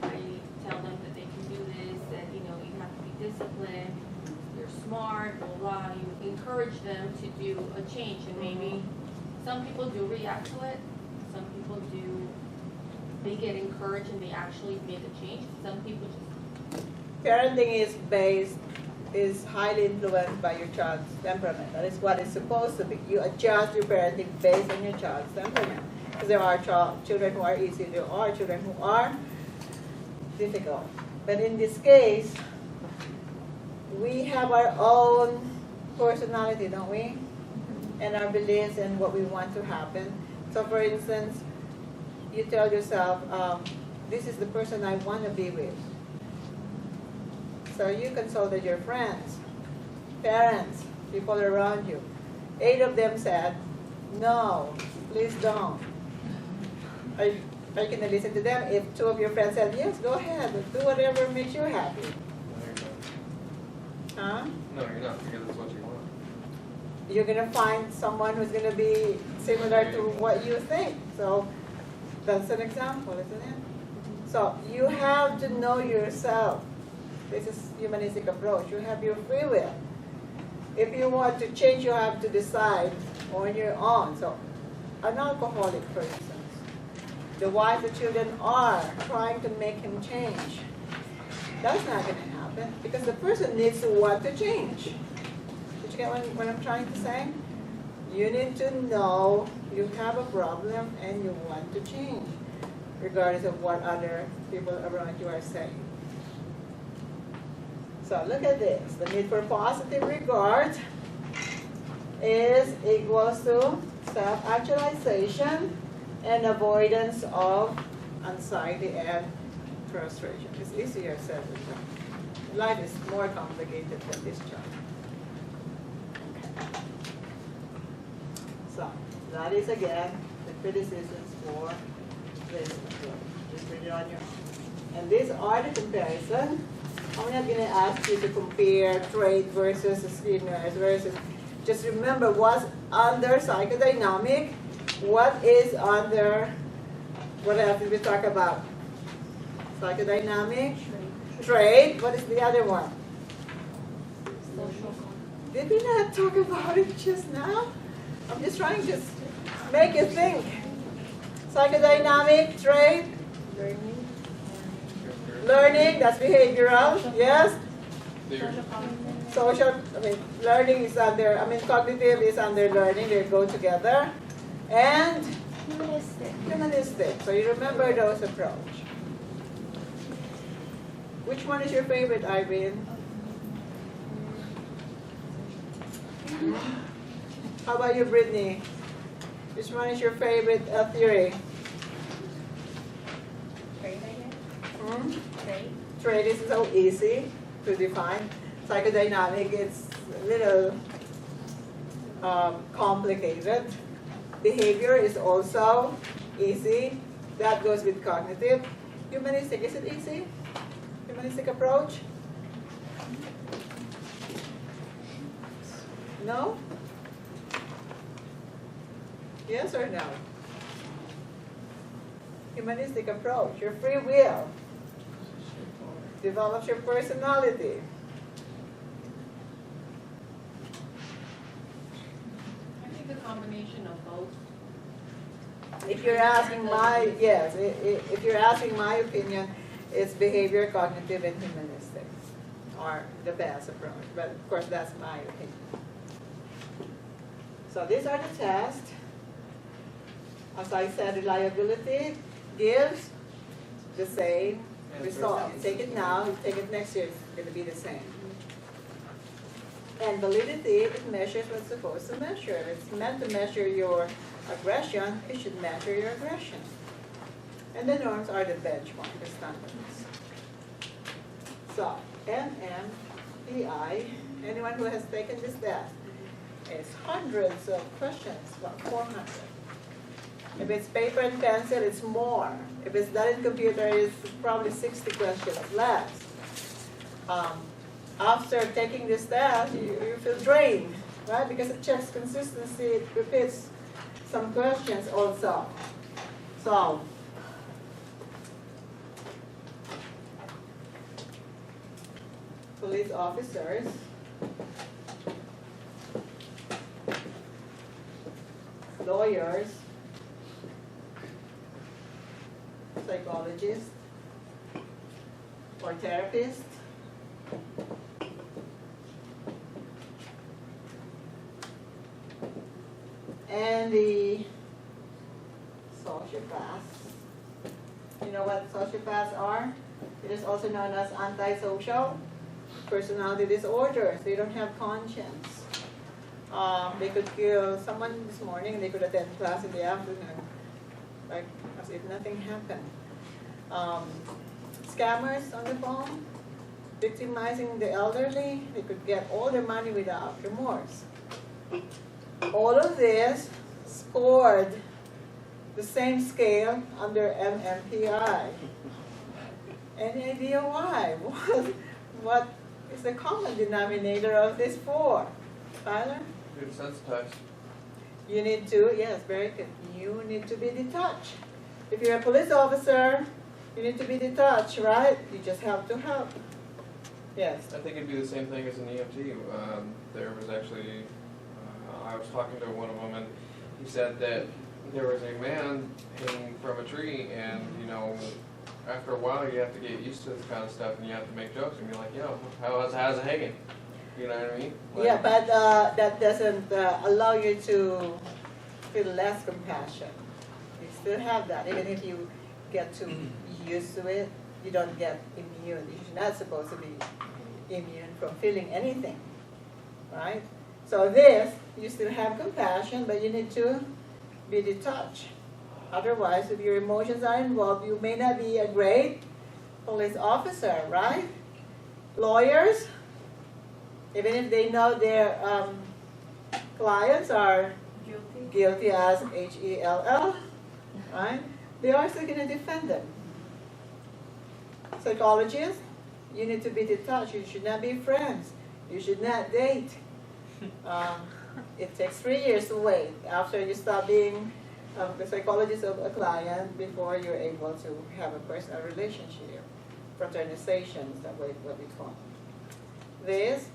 I tell them that they can do this, that you have to be disciplined, you're smart, blah, blah. You encourage them to do a change, and maybe some people do react to it. Some people do, they get encouraged and they actually make a change. Some people just. Parenting is highly influenced by your child's temperament. That is what it's supposed to be. You adjust your parenting based on your child's temperament. Because there are children who are easy, there are children who are difficult. But in this case, we have our own personality, don't we? And our beliefs and what we want to happen. So for instance, you tell yourself, this is the person I want to be with. So you consulted your friends, parents, people around you. 8 of them said, no, please don't. Are you going to listen to them? If 2 of your friends said, yes, go ahead, do whatever makes you happy. No, you're not. Huh? No, you're not, because it's what you want. You're going to find someone who's going to be similar to what you think. So that's an example, isn't it? So you have to know yourself. This is humanistic approach. You have your free will. If you want to change, you have to decide on your own. So an alcoholic, for instance, the wife, the children are trying to make him change. That's not going to happen because the person needs to want to change. Did you get what I'm trying to say? You need to know you have a problem and you want to change, regardless of what other people around you are saying. So look at this. The need for positive regard is equals to self-actualization and avoidance of anxiety and frustration. It's easier said than done. Life is more complicated than this chart. Okay. So that is again the criticisms for this approach. Just read it on your own. And these are the comparison. I'm not going to ask you to compare trait versus schemas versus. Just remember what's under psychodynamic, what is under, what else did we talk about? Psychodynamic, trait, what is the other one? Social. Did we not talk about it just now? I'm just trying to make you think. Psychodynamic, trait, learning, that's behavioral, yes? Social, learning is under, cognitive is under learning, they go together. And humanistic. So you remember those approach. Which one is your favorite, Irene? How about you, Brittany? Which one is your favorite theory? Trait, I guess. Hmm? Trait. trait is so easy to define. Psychodynamic, it's a little complicated. Behavior is also easy. That goes with cognitive. Humanistic, is it easy? Humanistic approach? No? Yes or no? Humanistic approach, your free will develops your personality. I think a combination of both. If you're asking my, yes, if you're asking my opinion, it's behavior, cognitive, and humanistic are the best approach. But of course, that's my opinion. So these are the tests. As I said, reliability gives the same result. You take it now, you take it next year, it's going to be the same. And validity, it measures what's supposed to measure. If it's meant to measure your aggression, it should measure your aggression. And the norms are the benchmark, the standards. So, MMPI, anyone who has taken this test, it's hundreds of questions, about 400. If it's paper and pencil, it's more. If it's done in computer, it's probably 60 questions less. After taking this test, you feel drained, right? Because it checks consistency, it repeats some questions also. So, police officers, lawyers, psychologists, or therapists, and the sociopaths. You know what sociopaths are? It is also known as antisocial personality disorders. They don't have conscience. They could kill someone this morning, they could attend class in the afternoon, like as if nothing happened. Scammers on the phone, victimizing the elderly, they could get all their money without remorse. All of this scored the same scale under MMPI. Any idea why? What is the common denominator of these four? Tyler? You're desensitized. You need to, yes, very good. You need to be detached. If you're a police officer, you need to be detached, right? You just have to help. Yes. I think it'd be the same thing as an EMT. There was actually, I was talking to one of them, and he said that there was a man hanging from a tree, and after a while you have to get used to this kind of stuff, and you have to make jokes and be like, how's it hanging? You know what I mean? Like, Yeah, but that doesn't allow you to feel less compassion. You still have that, even if you get too used to it. You don't get immune. You're not supposed to be immune from feeling anything, right? So this, you still have compassion, but you need to be detached. Otherwise, if your emotions are involved, you may not be a great police officer, right? Lawyers, even if they know their clients are guilty as HELL, right? They are still going to defend them. Psychologists, you need to be detached. You should not be friends. You should not date. It takes 3 years to wait after you stop being the psychologist of a client before you're able to have a personal relationship. Fraternization is that what we call this.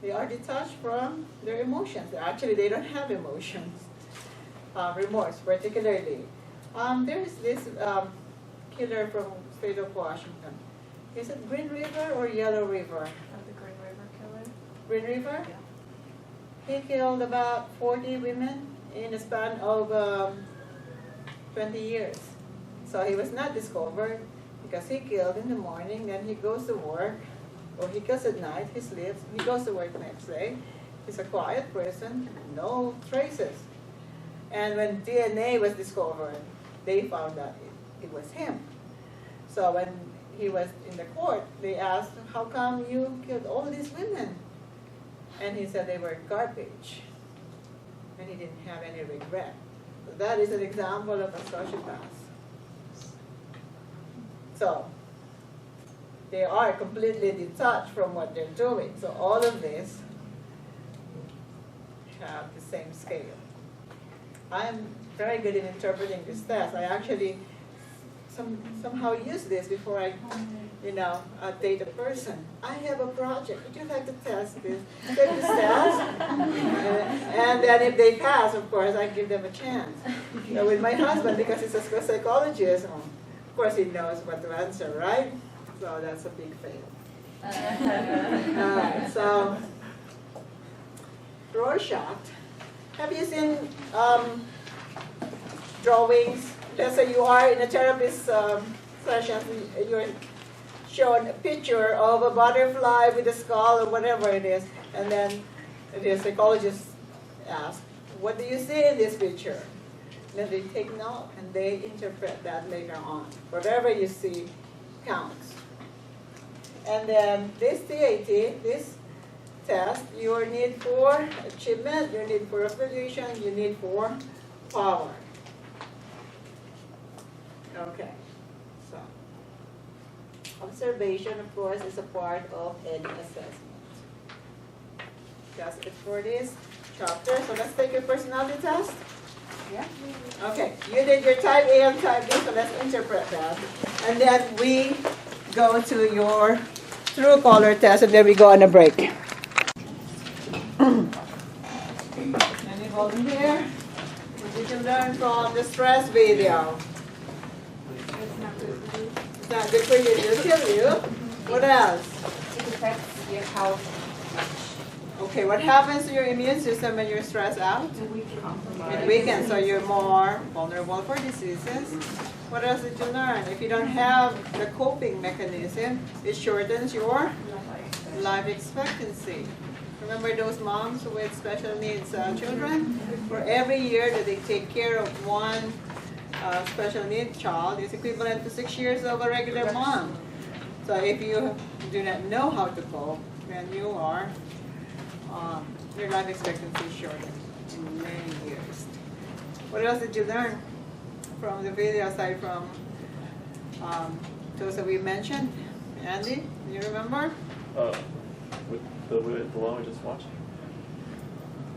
They are detached from their emotions. Actually, they don't have emotions. Remorse, particularly. There's this killer from state of Washington. Is it Green River or Yellow River? The Green River Killer? Green River? Yeah. He killed about 40 women in a span of 20 years. So he was not discovered because he killed in the morning, then he goes to work, or he kills at night, he sleeps, he goes to work next day. He's a quiet person, no traces. And when DNA was discovered, they found that it was him. So when he was in the court, they asked, how come you killed all these women? And he said they were garbage. And he didn't have any regret. So that is an example of a sociopath. So they are completely detached from what they're doing. So all of this have the same scale. I'm very good in interpreting this test. I actually somehow use this before I, date a person. I have a project. Would you like to test this? Take this test. And then if they pass, of course, I give them a chance. So with my husband, because he's a psychologist, of course he knows what to answer, right? So that's a big fail. Alright, so Rorschach. Have you seen drawings? Let's say you are in a therapist session, you're shown a picture of a butterfly with a skull or whatever it is, and then the psychologist asks, what do you see in this picture? Then they take note and they interpret that later on. Whatever you see counts. And then this TAT, this test, your need for achievement, your need for affiliation, your need for power. Okay, so observation, of course, is a part of any assessment. That's it for this chapter. So let's take your personality test. Yeah. Okay, you did your type A and type B, so let's interpret that. And then we go to your true color test, and then we go on a break. Any volunteer? What did you learn from the stress video? It's not good for you, it'll kill you. What else? It affects your health. Okay, what happens to your immune system when you're stressed out? It weakens, so you're more vulnerable for diseases. What else did you learn? If you don't have the coping mechanism, it shortens your life expectancy. Remember those moms with special needs children? For every year that they take care of one special needs child, is equivalent to 6 years of a regular mom. So if you do not know how to cope, then you are, your life expectancy is shortened in many years. What else did you learn from the video aside from those that we mentioned? Andy, do you remember? With the one we just watched?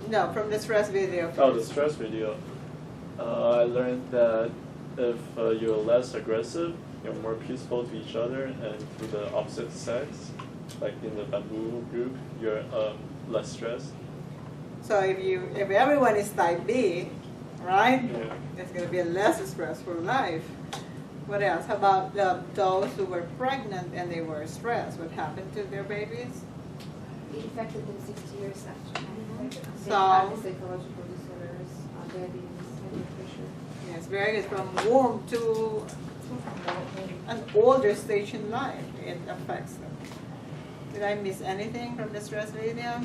No, from the stress video. Oh, the stress video. I learned that if you're less aggressive, you're more peaceful to each other, and to the opposite sex, like in the bamboo group, you're less stressed. So if everyone is type B, right? Yeah. It's going to be a less stressful life. What else? How about those who were pregnant and they were stressed? What happened to their babies? It affected them 60 years after. They So- had psychological disorders, diabetes, high pressure. Yes, very good. From womb to an older stage in life, it affects them. Did I miss anything from the stress video?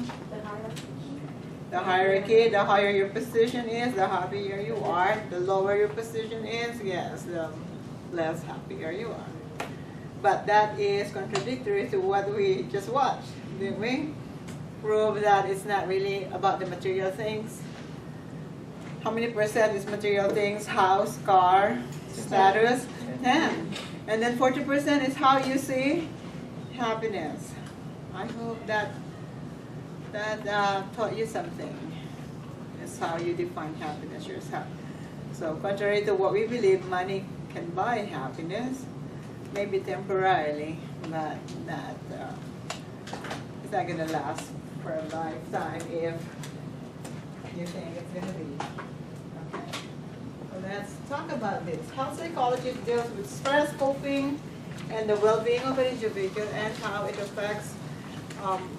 The hierarchy, the higher your position is, the happier you are. The lower your position is, yes, the less happier you are. But that is contradictory to what we just watched, didn't we? Prove that it's not really about the material things. How many percent is material things? House, car, status? 10. And then 40% is how you see happiness. I hope that taught you something. That's how you define happiness yourself. So contrary to what we believe, money can buy happiness, maybe temporarily, but not, it's not going to last for a lifetime if you think it's going to be. Okay. So let's talk about this. How psychology deals with stress, coping, and the well-being of an individual, and how it affects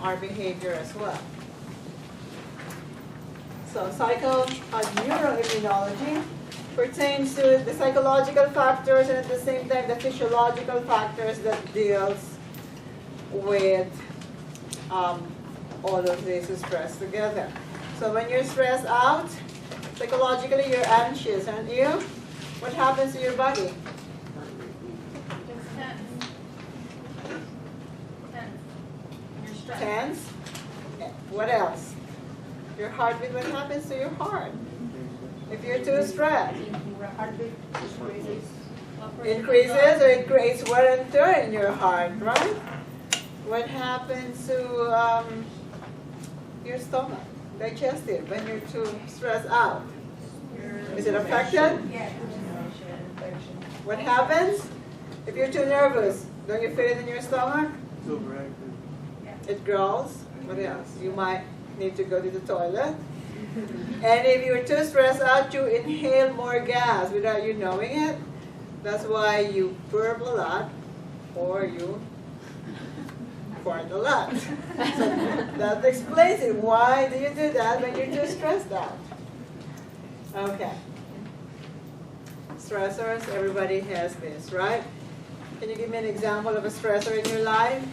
our behavior as well. So neuroimmunology pertains to the psychological factors and at the same time the physiological factors that deals with all of this stress together. So when you're stressed out, psychologically you're anxious, aren't you? What happens to your body? What else? Your heartbeat, what happens to your heart? If you're too stressed, increases or it creates wear and tear in your heart, right? What happens to your stomach, digestive, when you're too stressed out? Is it affected? Yeah. What happens if you're too nervous? Don't you feel it in your stomach? It's overactive. It growls. What else? You might need to go to the toilet. And if you're too stressed out, you inhale more gas without you knowing it. That's why you burp a lot or you fart a lot. So that explains it. Why do you do that when you're too stressed out? Okay. Stressors, everybody has this, right? Can you give me an example of a stressor in your life?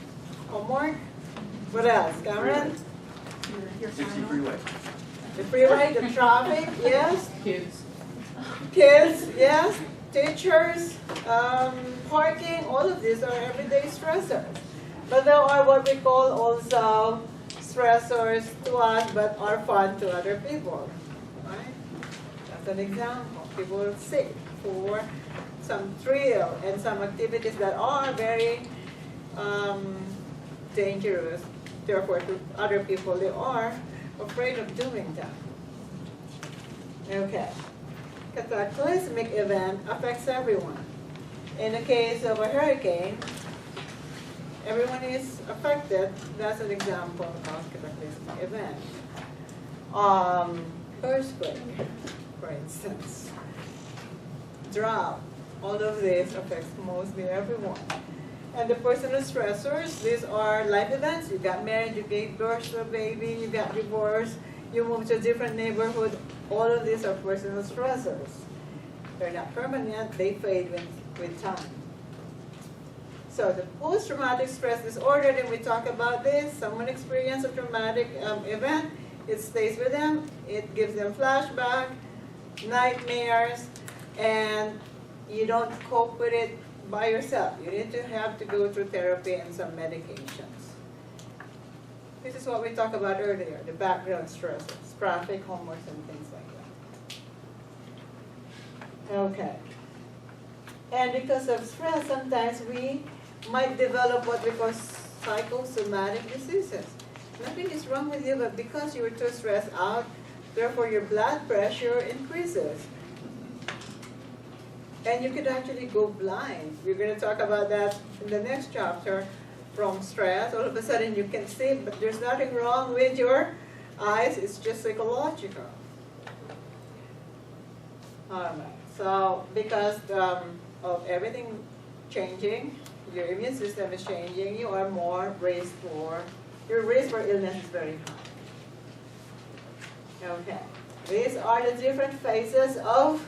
Homework? What else? Cameron? 60 freeway. The freeway, the traffic, yes. Kids. Kids, yes. Teachers, parking, all of these are everyday stressors. But there are what we call also stressors to us but are fun to other people. Right? That's an example. People will seek for some thrill and some activities that are very dangerous. Therefore, to other people, they are afraid of doing that. Okay. Cataclysmic event affects everyone. In the case of a hurricane, everyone is affected. That's an example of cataclysmic event. Earthquake, for instance. Drought. All of this affects mostly everyone. And the personal stressors, these are life events. You got married, you gave birth to a baby, you got divorced, you moved to a different neighborhood. All of these are personal stressors. They're not permanent, they fade with time. So the post-traumatic stress disorder, then we talk about this. Someone experienced a traumatic event, it stays with them, it gives them flashback, nightmares, and you don't cope with it by yourself. You need to have to go through therapy and some medications. This is what we talked about earlier, the background stresses, traffic, homeworks, and things like that. Okay. And because of stress, sometimes we might develop what we call psychosomatic diseases. Nothing is wrong with you, but because you were too stressed out, therefore your blood pressure increases. And you could actually go blind. We're going to talk about that in the next chapter. From stress, all of a sudden you can see, but there's nothing wrong with your eyes. It's just psychological. All right. So because of everything changing, your immune system is changing. You are more raised for, your risk for illness is very high. Okay. These are the different phases of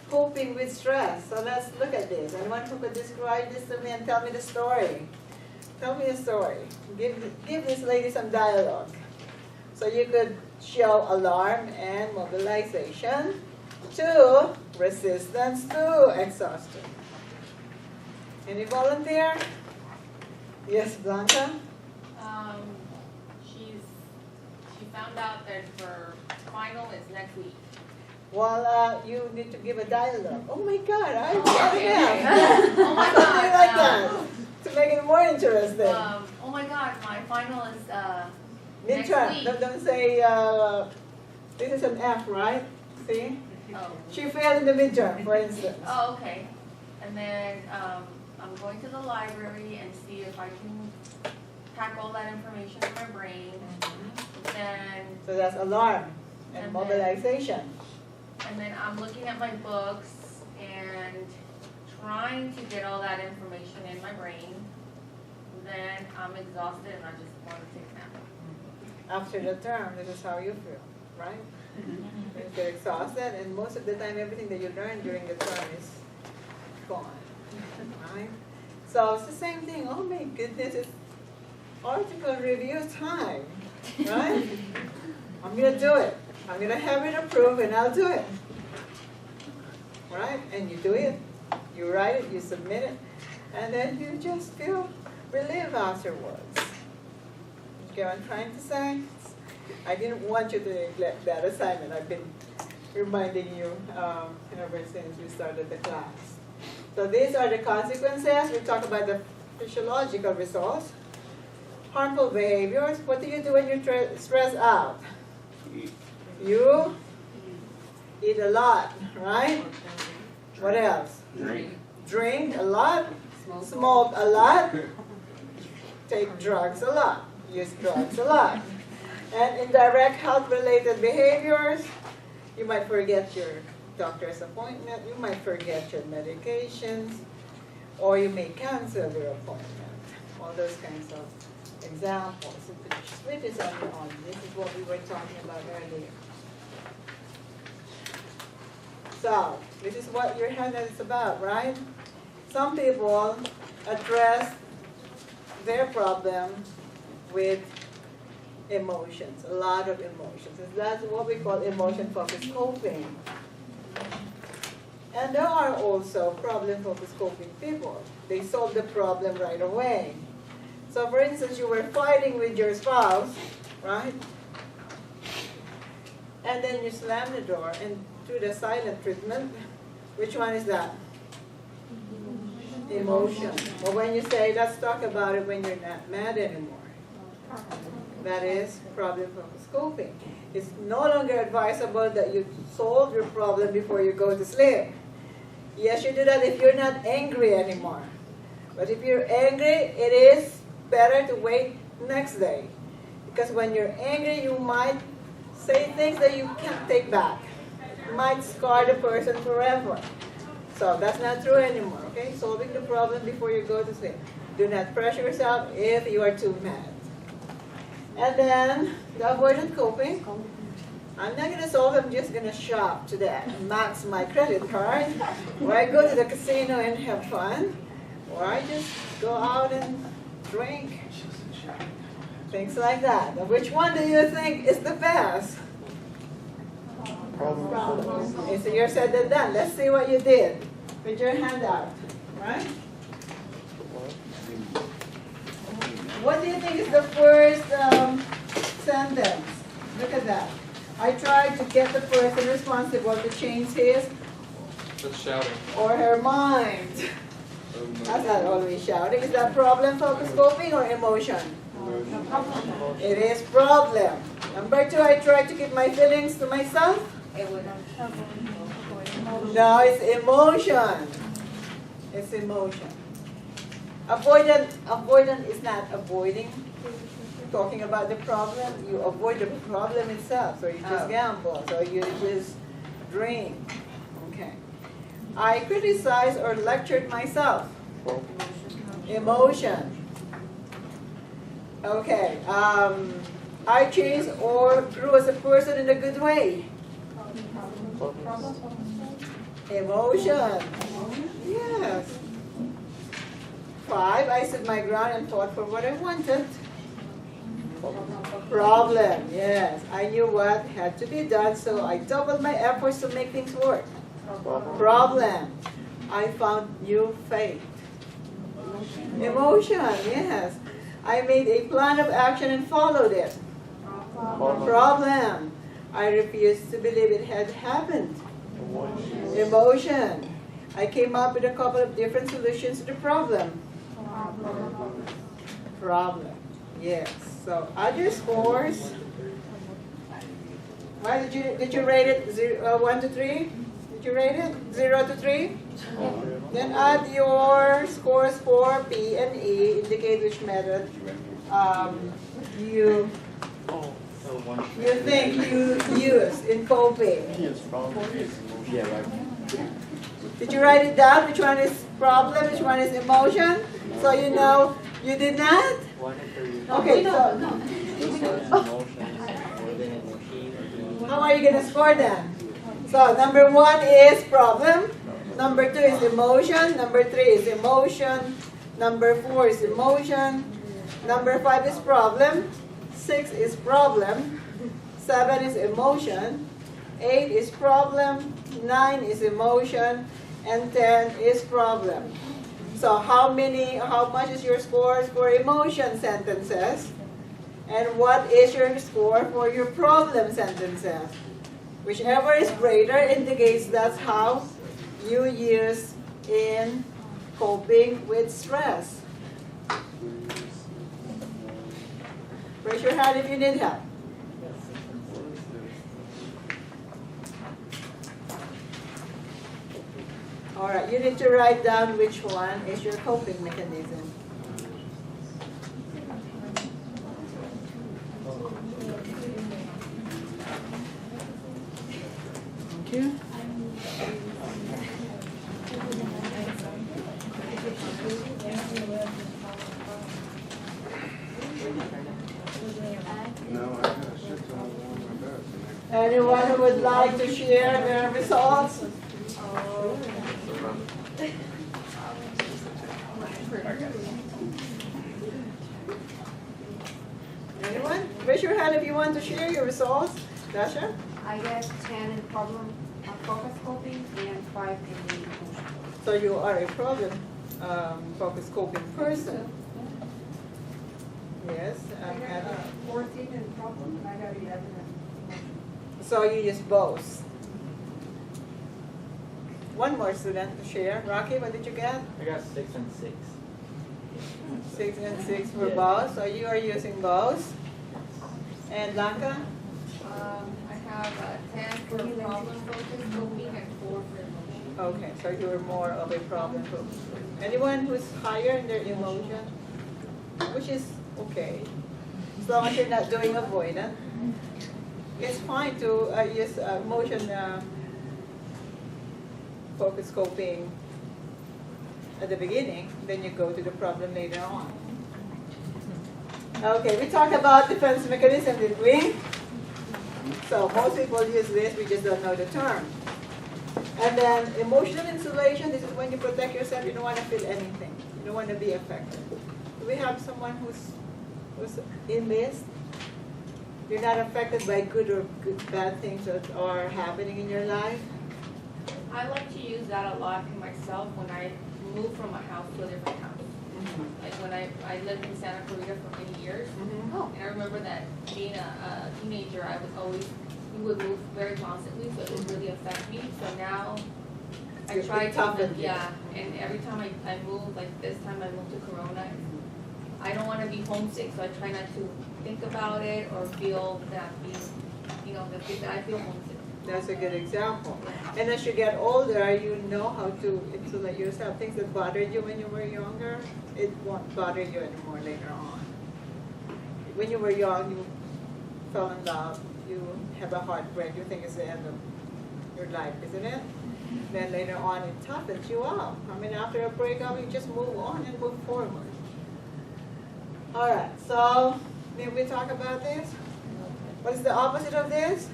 coping with stress. So let's look at this. Anyone who could describe this to me and tell me the story? Tell me a story. Give this lady some dialogue. So you could show alarm and mobilization to resistance to exhaustion. Any volunteer? Yes, Blanca? She found out that her final is next week. Well, you need to give a dialogue. Oh my God, I Oh, got okay. it. Oh my Something God. like that to make it more interesting. Oh my God, my final is next Midterm. week. Don't say this is an F, right? See? Oh. She failed in the midterm, for instance. Oh, okay. And then I'm going to the library and see if I can pack all that information in my brain. Then So that's alarm and And mobilization. and then I'm looking at my books and trying to get all that information in my brain. Then I'm exhausted and I just want to take a nap. After the term, this is how you feel, right? You get exhausted, and most of the time, everything that you learn during the term is gone, right? So it's the same thing. Oh my goodness, it's article review time, right? I'm gonna do it. I'm gonna have it approved, and I'll do it, right? And you do it, you write it, you submit it, and then you just feel relief afterwards. Okay, what I'm trying to say? I didn't want you to neglect that assignment. I've been reminding you ever since we started the class. So these are the consequences. We talk about the physiological results. Harmful behaviors. What do you do when you're stressed out? You eat a lot, right? What else? Drink a lot. Smoke a lot. Take drugs a lot. Use drugs a lot. And indirect health-related behaviors. You might forget your doctor's appointment. You might forget your medications. Or you may cancel your appointment. All those kinds of examples. Sleep is on your own. This is what we were talking about earlier. So, this is what your handout is about, right? Some people address their problem with emotions, a lot of emotions. And that's what we call emotion-focused coping. And there are also problem-focused coping people. They solve the problem right away. So for instance, you were fighting with your spouse, right? And then you slam the door and do the silent treatment. Which one is that? Emotion. Or when you say, let's talk about it when you're not mad anymore. That is problem-focused coping. It's no longer advisable that you solve your problem before you go to sleep. Yes, you do that if you're not angry anymore. But if you're angry, it is better to wait next day. Because when you're angry, you might say things that you can't take back. You might scar the person forever. So that's not true anymore, okay? Solving the problem before you go to sleep. Do not pressure yourself if you are too mad. And then, the avoidant coping. I'm not going to solve it, I'm just going to shop today. Max my credit card. Or I go to the casino and have fun. Or I just go out and drink. Things like that. Now, which one do you think is the best? It's easier said than done. Let's see what you did. Put your hand out. Right? What do you think is the first sentence? Look at that. I tried to get the person responsible to change his That's shouting. or her mind. That's not always shouting. Is that problem-focused coping or emotion? It is problem. Number 2, I tried to keep my feelings to myself. No, it's emotion. It's emotion. Avoidant is not avoiding. Talking about the problem, you avoid the problem itself. So you just gamble. So you just drink. Okay. I criticized or lectured myself. Emotion. Okay. I changed or grew as a person in a good way. Emotion. Yes. 5, I stood my ground and fought for what I wanted. Problem. Yes. I knew what had to be done, so I doubled my efforts to make things work. Problem. I found new faith. Emotion. Yes. I made a plan of action and followed it. Problem. I refused to believe it had happened. Emotion. I came up with a couple of different solutions to the problem. Problem. Yes. So other scores. Why did you rate it 1 to 3? Did you rate it 0 to 3? Then add your scores for P and E. Indicate which method you think you use in coping. Yeah, right. Did you write it down? Which one is problem? Which one is emotion? So you know you did not? Okay, so how are you going to score then? So number 1 is problem. Number 2 is emotion. Number 3 is emotion. Number 4 is emotion. Number 5 is problem. 6 is problem. 7 is emotion. 8 is problem. 9 is emotion. And 10 is problem. So how much is your scores for emotion sentences? And what is your score for your problem sentences? Whichever is greater indicates that's how you use in coping with stress. Raise your hand if you need help. All right, you need to write down which one is your coping mechanism. Thank you. No, I got a shit ton on my best. Anyone who would like to share their results? Anyone? Raise your hand if you want to share your results. Dasha? I get 10 in problem focus coping and 5 in the emotional. So you are a problem focus coping person. Yes. I got 14 in problem and I got 11 in emotional. So you use both. One more student to share. Rocky, what did you get? I got 6 and 6. 6 and 6 for Yeah. both. So you are using both. And Blanca? I have 10 for problem focus coping and 4 for emotion. Okay, so you are more of a problem focus. Anyone who's higher in their emotion, which is okay, as long as you're not doing avoidant. It's fine to use emotion focus coping at the beginning, then you go to the problem later on. Okay, we talked about defense mechanism, did we? So most people use this, we just don't know the term. And then emotional insulation, this is when you protect yourself, you don't want to feel anything. You don't want to be affected. Do we have someone who's in this? You're not affected by good or bad things that are happening in your life? I like to use that a lot in myself when I move from a house to a different house. Like when I lived in Santa Clarita for many years, and I remember that being a teenager, I was always, we would move very constantly, so it would really affect me. So now I You're try toughened, to, yeah, and every time I move, like this time I moved to Corona, I don't want to be homesick, so I try not to think about it or feel that being, you know, that I feel homesick. That's a good example. And as you get older, you know how to insulate yourself. Things that bothered you when you were younger, it won't bother you anymore later on. When you were young, you fell in love, you have a heartbreak, you think it's the end of your life, isn't it? Then later on, it toughens you up. I mean, after a breakup, you just move on and move forward. All right, so did we talk about this? What is the opposite of this?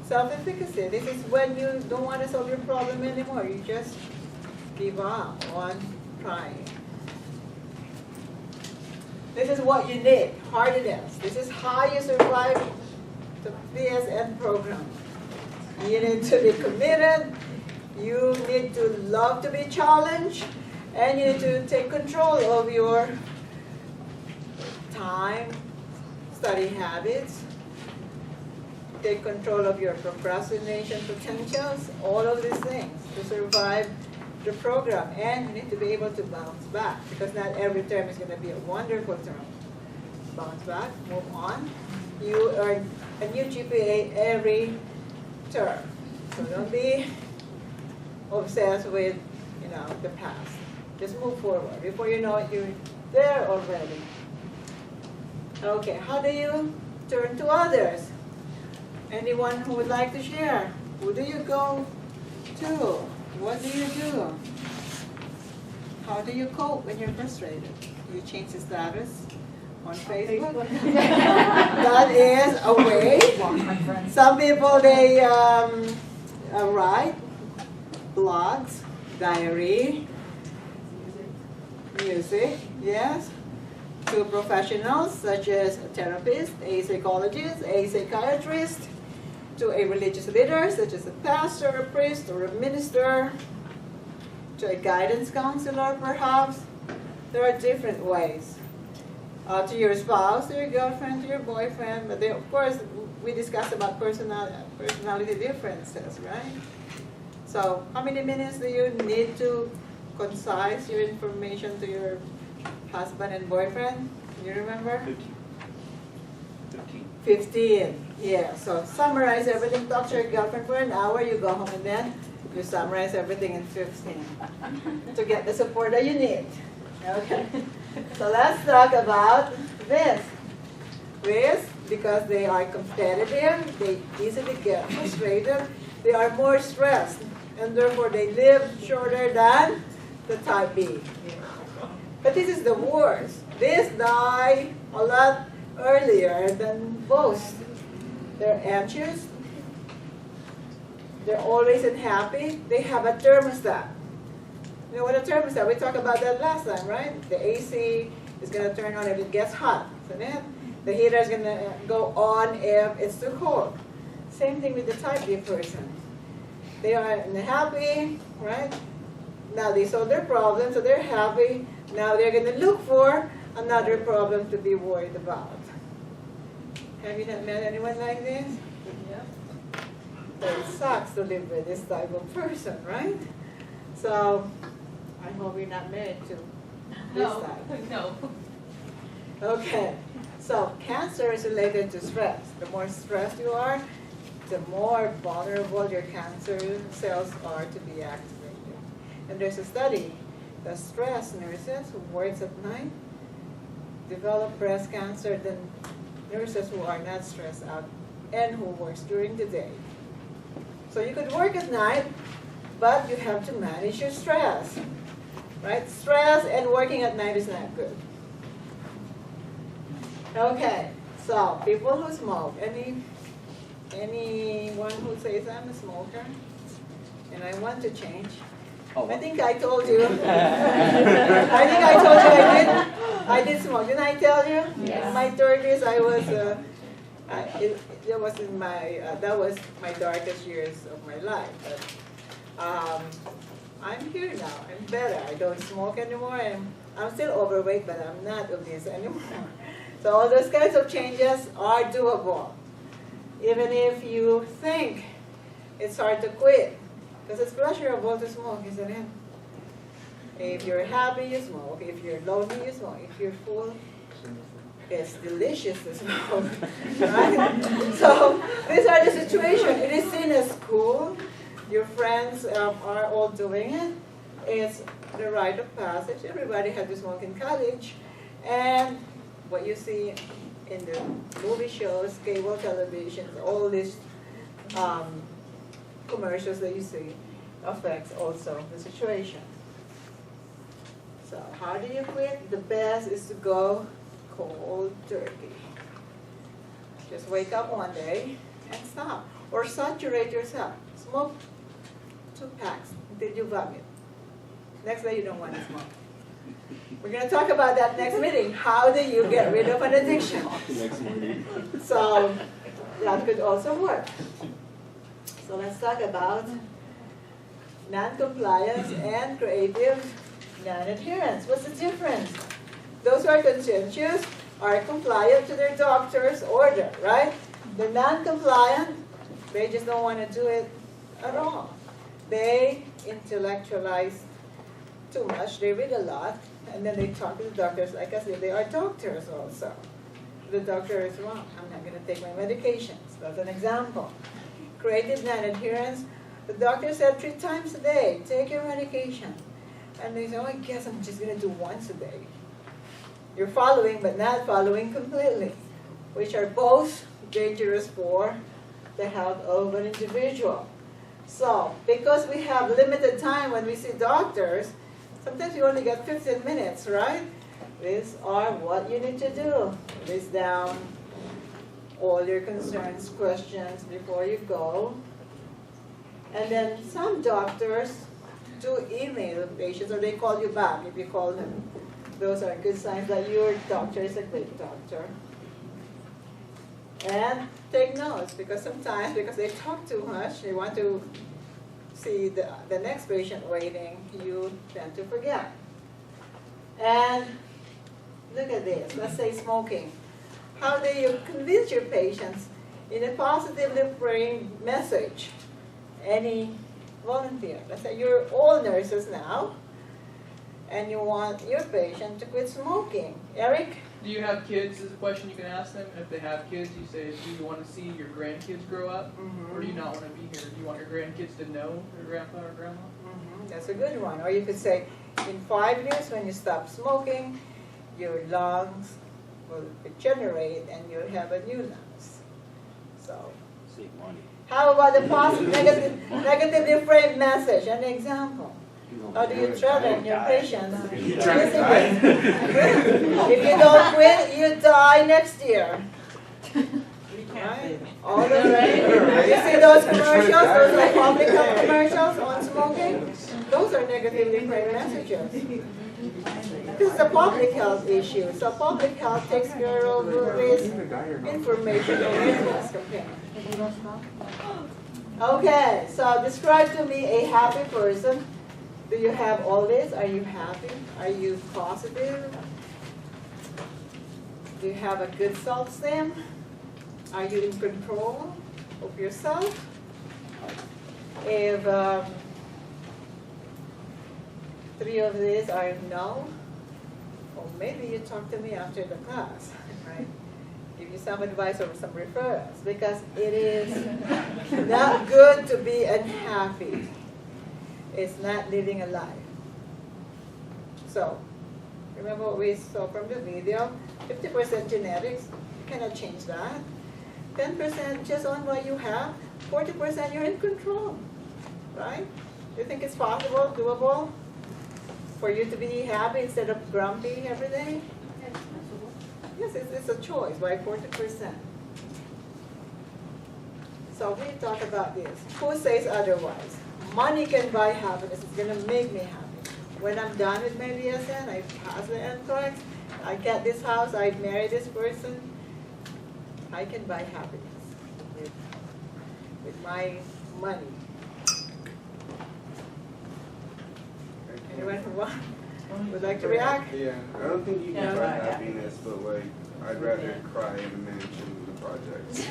Self-efficacy. This is when you don't want to solve your problem anymore. You just give up on trying. This is what you need, hardiness. This is how you survive the PSN program. You need to be committed. You need to love to be challenged. And you need to take control of your time, study habits, take control of your procrastination potentials, all of these things to survive the program. And you need to be able to bounce back, because not every term is going to be a wonderful term. Bounce back, move on. You earn a new GPA every term. So don't be obsessed with, the past. Just move forward. Before you know it, you're there already. Okay, how do you turn to others? Anyone who would like to share? Who do you go to? What do you do? How do you cope when you're frustrated? You change the status on Facebook? That is a way. Some people, they write blogs, diary, music, yes. To professionals such as a therapist, a psychologist, a psychiatrist, to a religious leader such as a pastor, a priest, or a minister, to a guidance counselor perhaps. There are different ways. to your spouse, to your girlfriend, to your boyfriend. But they, of course, we discussed about personality differences, right? So how many minutes do you need to concise your information to your husband and boyfriend? You remember? 15. Yeah, so summarize everything, talk to your girlfriend for an hour, you go home and then you summarize everything in 15 to get the support that you need. Okay, so let's talk about this. This, because they are competitive, they easily get frustrated, they are more stressed, and therefore they live shorter than the type B. But this is the worst. These die a lot earlier than most. They're anxious, they're always unhappy, they have a thermostat. You know what a thermostat, we talked about that last time, right? The AC is going to turn on if it gets hot, isn't it? The heater is going to go on if it's too cold. Same thing with the type B person. They are unhappy, right? Now they solve their problem, so they're happy. Now they're going to look for another problem to be worried about. Have you not met anyone like this? Yeah. It sucks to live with this type of person, right? So I hope you're not married to this type. No. Okay. So cancer is related to stress. The more stressed you are, the more vulnerable your cancer cells are to be activated. And there's a study that stress nurses who work at night develop breast cancer than nurses who are not stressed out and who works during the day. So you could work at night, but you have to manage your stress, right? Stress and working at night is not good. Okay, so people who smoke, anyone who says I'm a smoker and I want to change? I think I told you. I did smoke. Didn't I tell you? Yes. In my 30s, I was. That was my darkest years of my life. But I'm here now. I'm better. I don't smoke anymore. I'm still overweight, but I'm not obese anymore. So all those kinds of changes are doable, even if you think it's hard to quit. Because it's pleasurable to smoke, isn't it? If you're happy, you smoke. If you're lonely, you smoke. If you're full, it's delicious to smoke. Right? So these are the situations. It is seen as cool. Your friends are all doing it. It's the rite of passage. Everybody had to smoke in college. And what you see in the movie shows, cable television, all these commercials that you see affects also the situation. So how do you quit? The best is to go cold turkey. Just wake up one day and stop. Or saturate yourself. Smoke 2 packs until you vomit. Next day you don't want to smoke. We're going to talk about that next meeting. How do you get rid of an addiction? Next morning. So that could also work. So let's talk about non-compliance and creative non-adherence. What's the difference? Those who are conscientious are compliant to their doctor's order, right? The non-compliant, they just don't want to do it at all. They intellectualize too much, they read a lot, and then they talk to the doctors like as if they are doctors also. The doctor is wrong. I'm not going to take my medications. That's an example. Creative non-adherence, the doctor said 3 times a day, take your medication. And they say, oh, I guess I'm just going to do once a day. You're following, but not following completely, which are both dangerous for the health of an individual. So, because we have limited time when we see doctors, sometimes you only get 15 minutes, right? These are what you need to do. List down all your concerns, questions before you go. And then some doctors do email patients, or they call you back if you call them. Those are good signs that your doctor is a great doctor. And take notes, because sometimes, because they talk too much, they want to see the next patient waiting, you tend to forget. And Look at this. Let's say smoking. How do you convince your patients in a positively framed message? Any volunteer? Let's say you're all nurses now, and you want your patient to quit smoking. Eric? Do you have kids is a question you can ask them. If they have kids, you say, do you want to see your grandkids grow up? Or do you not want to be here? Do you want your grandkids to know their grandpa or grandma? That's a good one. Or you could say, in 5 years when you stop smoking, your lungs will regenerate and you'll have a new lungs. So, Save money. how about the positive, negatively framed message? An example. How do you threaten your patients? You're trying to die. If you don't quit, you die next year. Right? All the way. You see those commercials, those are public health commercials on smoking? Those are negatively framed messages. This is a public health issue. So public health takes care of this information awareness campaign. Okay, so describe to me a happy person. Do you have all this? Are you happy? Are you positive? Do you have a good self-esteem? Are you in control of yourself? If 3 of these are no, well, maybe you talk to me after the class, right? Give you some advice or some referrals, because it is not good to be unhappy. It's not living a life. So, remember what we saw from the video, 50% genetics, you cannot change that. 10% just on what you have, 40% you're in control, right? Do you think it's possible, doable, for you to be happy instead of grumpy every day? Yes, it's a choice, right? 40%. So we talk about this. Who says otherwise? Money can buy happiness. It's going to make me happy. When I'm done with my BSN, I pass the NCLEX, I get this house, I marry this person, I can buy happiness with my money. Anyone would like to react? Yeah, I don't think you can buy happiness, but like, I'd rather cry in a mansion than the projects.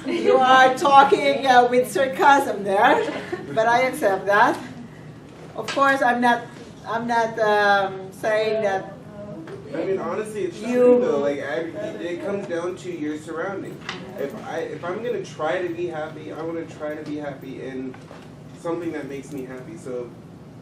You are talking with sarcasm there, but I accept that. Of course, I'm not saying that. I mean, honestly, it's true though. Like, it comes down to your surroundings. If I'm gonna try to be happy, I want to try to be happy in something that makes me happy. So,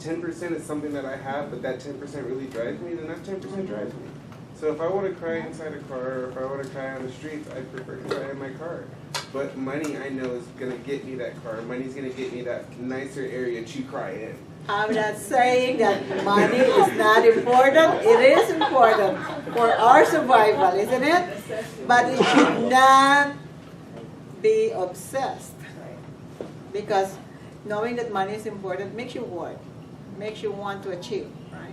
10% is something that I have, but that 10% really drives me. Then that 10% drives me. So if I want to cry inside a car, or if I want to cry on the streets, I prefer to cry in my car. But money, I know, is gonna get me that car. Money's gonna get me that nicer area to cry in. I'm not saying that money is not important. It is important for our survival, isn't it? But it should not be obsessed. Because knowing that money is important makes you work, makes you want to achieve, right?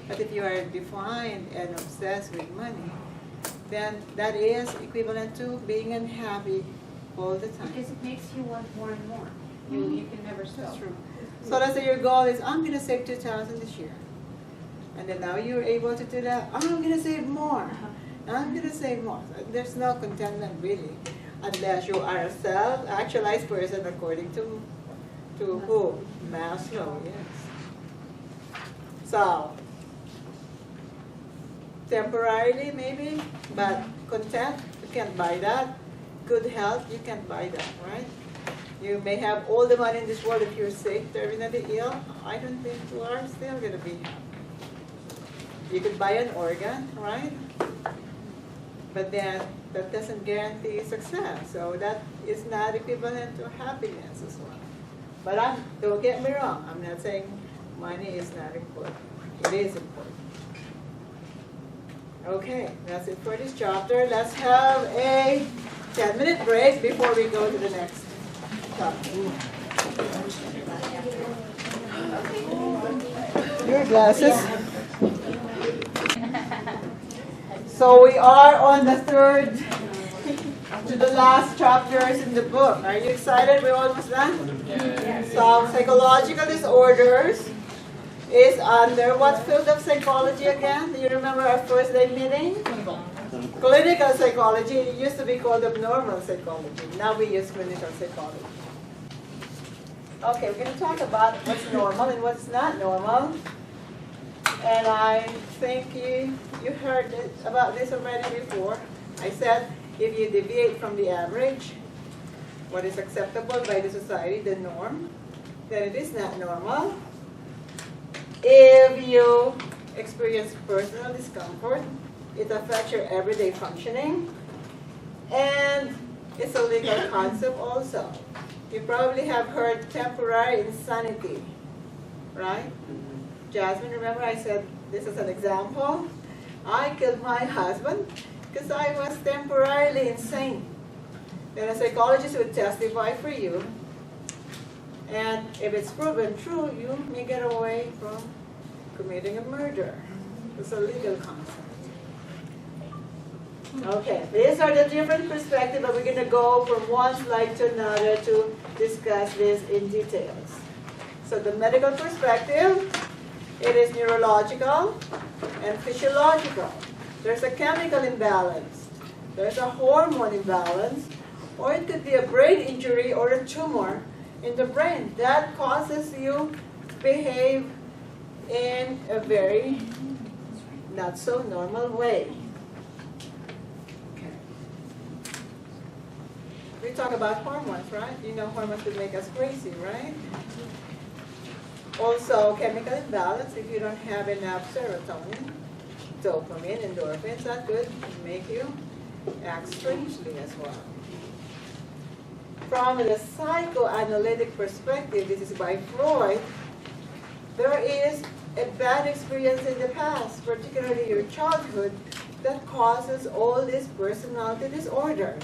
But if you are defined and obsessed with money, then that is equivalent to being unhappy all the time. Because it makes you want more and more. You can never stop. That's true. So let's say your goal is, I'm going to save $2,000 this year. And then now you're able to do that. I'm going to save more. I'm going to save more. There's no contentment really, unless you are a self-actualized person according to who? Maslow, yes. So, temporarily maybe, but content, you can't buy that. Good health, you can't buy that, right? You may have all the money in this world. If you're sick, terminally ill, I don't think you are still going to be happy. You could buy an organ, right? But then that doesn't guarantee success. So that is not equivalent to happiness as well. But don't get me wrong. I'm not saying money is not important. It is important. Okay, that's it for this chapter. Let's have a 10-minute break before we go to the next. Your glasses. So we are on the third to the last chapters in the book. Are you excited? We're almost done? Yes. So, psychological disorders is under what field of psychology again? Do you remember our first day meeting? Clinical psychology. It used to be called abnormal psychology. Now we use clinical psychology. Okay, we're going to talk about what's normal and what's not normal. And I think you heard about this already before. I said if you deviate from the average, what is acceptable by the society, the norm, then it is not normal. If you experience personal discomfort, it affects your everyday functioning, and it's a legal concept also. You probably have heard temporary insanity, right? Jasmine, remember I said this is an example? I killed my husband because I was temporarily insane. Then a psychologist would testify for you, and if it's proven true, you may get away from committing a murder. It's a legal concept. Okay, these are the different perspectives, but we're going to go from one slide to another to discuss this in details. So the medical perspective, it is neurological and physiological. There's a chemical imbalance. There's a hormone imbalance, or it could be a brain injury or a tumor in the brain that causes you to behave in a very not so normal way. Okay. We talk about hormones, right? You know hormones could make us crazy, right? Also, chemical imbalance, if you don't have enough serotonin, dopamine, endorphins, that could make you act strangely as well. From the psychoanalytic perspective, this is by Freud, there is a bad experience in the past, particularly your childhood, that causes all these personality disorders.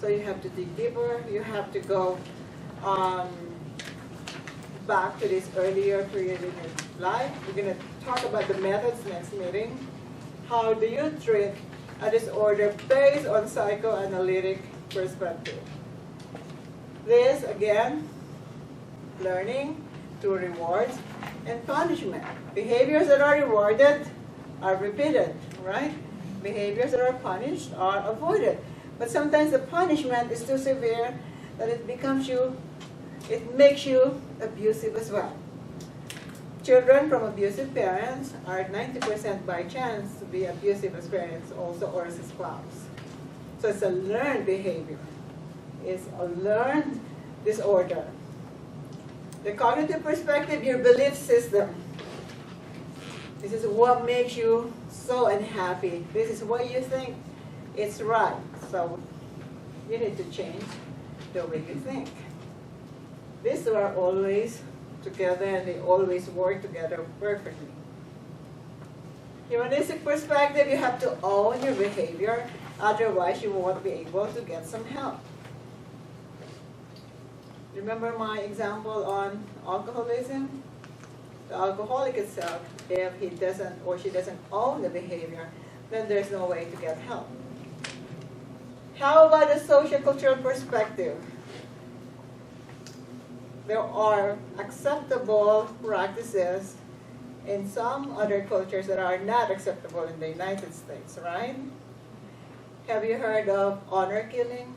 So you have to dig deeper, you have to go back to this earlier period in your life. We're going to talk about the methods next meeting. How do you treat a disorder based on psychoanalytic perspective? This, again, learning through rewards and punishment. Behaviors that are rewarded are repeated, right? Behaviors that are punished are avoided. But sometimes the punishment is too severe that it makes you abusive as well. Children from abusive parents are 90% by chance to be abusive as parents also or as a spouse. So it's a learned behavior. It's a learned disorder. The cognitive perspective, your belief system. This is what makes you so unhappy. This is what you think it's right. So you need to change the way you think. These two are always together and they always work together perfectly. Humanistic perspective, you have to own your behavior, otherwise you won't be able to get some help. Remember my example on alcoholism? The alcoholic itself, if he doesn't or she doesn't own the behavior, then there's no way to get help. How about the social-cultural perspective? There are acceptable practices in some other cultures that are not acceptable in the United States, right? Have you heard of honor killing?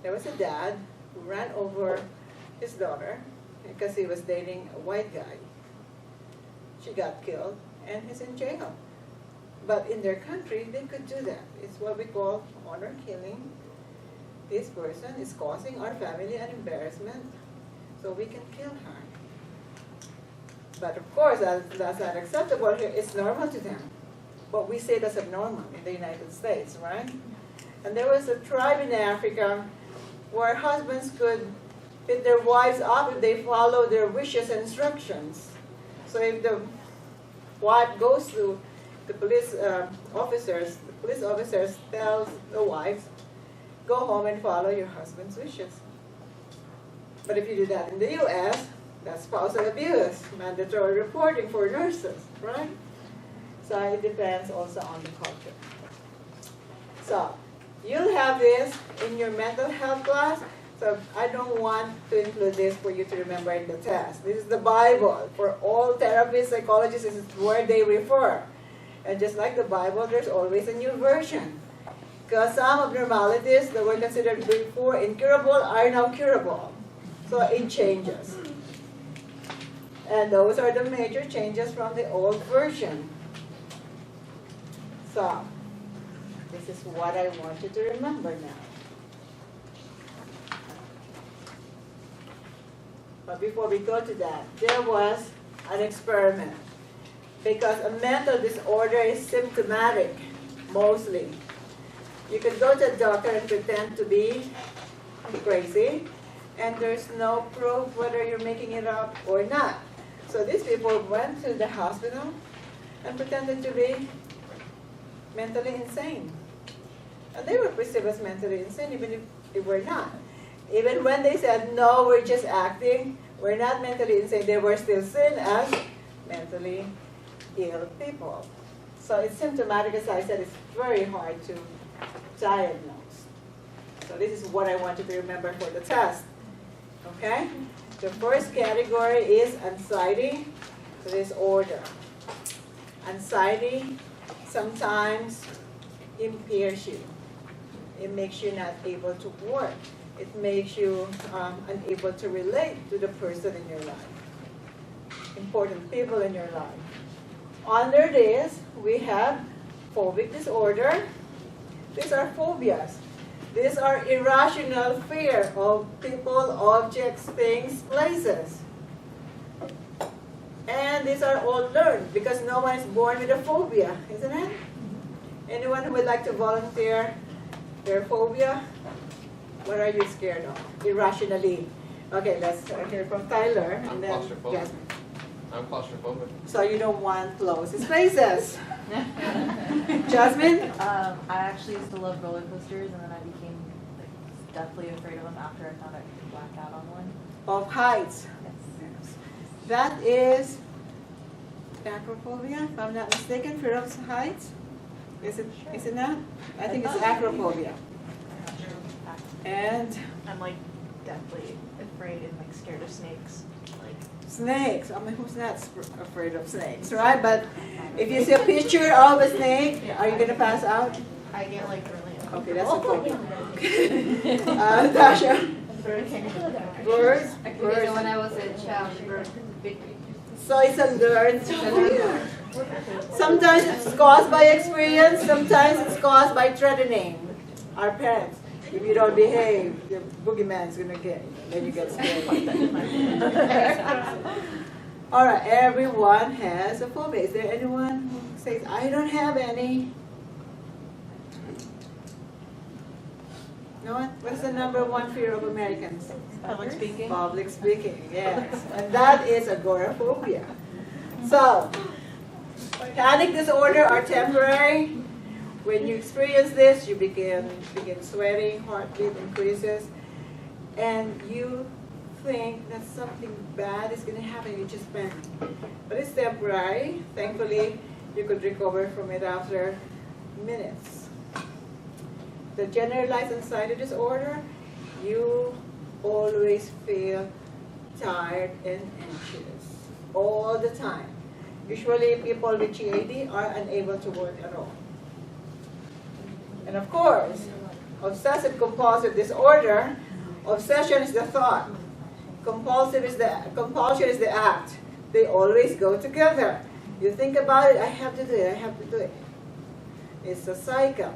There was a dad who ran over his daughter because he was dating a white guy. She got killed and he's in jail. But in their country, they could do that. It's what we call honor killing. This person is causing our family an embarrassment, so we can kill her. But of course, that's not acceptable here. It's normal to them. But we say that's abnormal in the United States, right? And there was a tribe in Africa where husbands could beat their wives up if they follow their wishes and instructions. So if the wife goes to the police officers tells the wives, go home and follow your husband's wishes. But if you do that in the U.S., that's spousal abuse, mandatory reporting for nurses, right? So it depends also on the culture. So You'll have this in your mental health class, so I don't want to include this for you to remember in the test. This is the Bible. For all therapists, psychologists, this is where they refer. And just like the Bible, there's always a new version. Because some abnormalities that were considered before incurable are now curable. So it changes. And those are the major changes from the old version. So, this is what I want you to remember now. But before we go to that, there was an experiment. Because a mental disorder is symptomatic, mostly. You could go to a doctor and pretend to be crazy, and there's no proof whether you're making it up or not. So these people went to the hospital and pretended to be mentally insane. And they were perceived as mentally insane, even if they were not. Even when they said, no, we're just acting, we're not mentally insane, they were still seen as mentally ill people. So it's symptomatic, as I said, it's very hard to diagnose. So this is what I want you to remember for the test. Okay? The first category is anxiety disorder. Anxiety sometimes impairs you. It makes you not able to work. It makes you unable to relate to the person in your life, important people in your life. Under this, we have phobic disorder. These are phobias. These are irrational fear of people, objects, things, places. And these are all learned because no one is born with a phobia, isn't it? Anyone who would like to volunteer their phobia? What are you scared of? Irrationally. Okay, let's hear from Tyler. I'm And then claustrophobic. Jasmine. I'm claustrophobic. So you don't want closed spaces. Jasmine? I actually used to love roller coasters, and then I became like deathly afraid of them after I found out you could black out on one. Of heights. Yes. That is acrophobia, if I'm not mistaken, fear of heights. Is it not? I think it's acrophobia. And I'm like deathly afraid and like scared of snakes. Like snakes. I mean, who's not afraid of snakes, right? But if you see a picture of a snake, are you gonna pass out? I get like really Okay, that's a phobia. Tasha. Birds. Because when I was a child, birds bit me. So it's a learned phobia. Sometimes it's caused by experience, sometimes it's caused by threatening our parents. If you don't behave, the boogeyman's gonna get you, then you get scared. All right, everyone has a phobia. Is there anyone who says, I don't have any? No one? What's the #1 fear of Americans? public speaking. Public speaking, yes. And that is agoraphobia. So, panic disorder are temporary. When you experience this, you begin sweating, heartbeat increases, and you think that something bad is going to happen. You just panic. But it's temporary. Thankfully, you could recover from it after minutes. The generalized anxiety disorder, you always feel tired and anxious all the time. Usually people with GAD are unable to work at all. And of course, obsessive compulsive disorder, obsession is the thought, compulsion is the act. They always go together. You think about it, I have to do it, I have to do it. It's a cycle.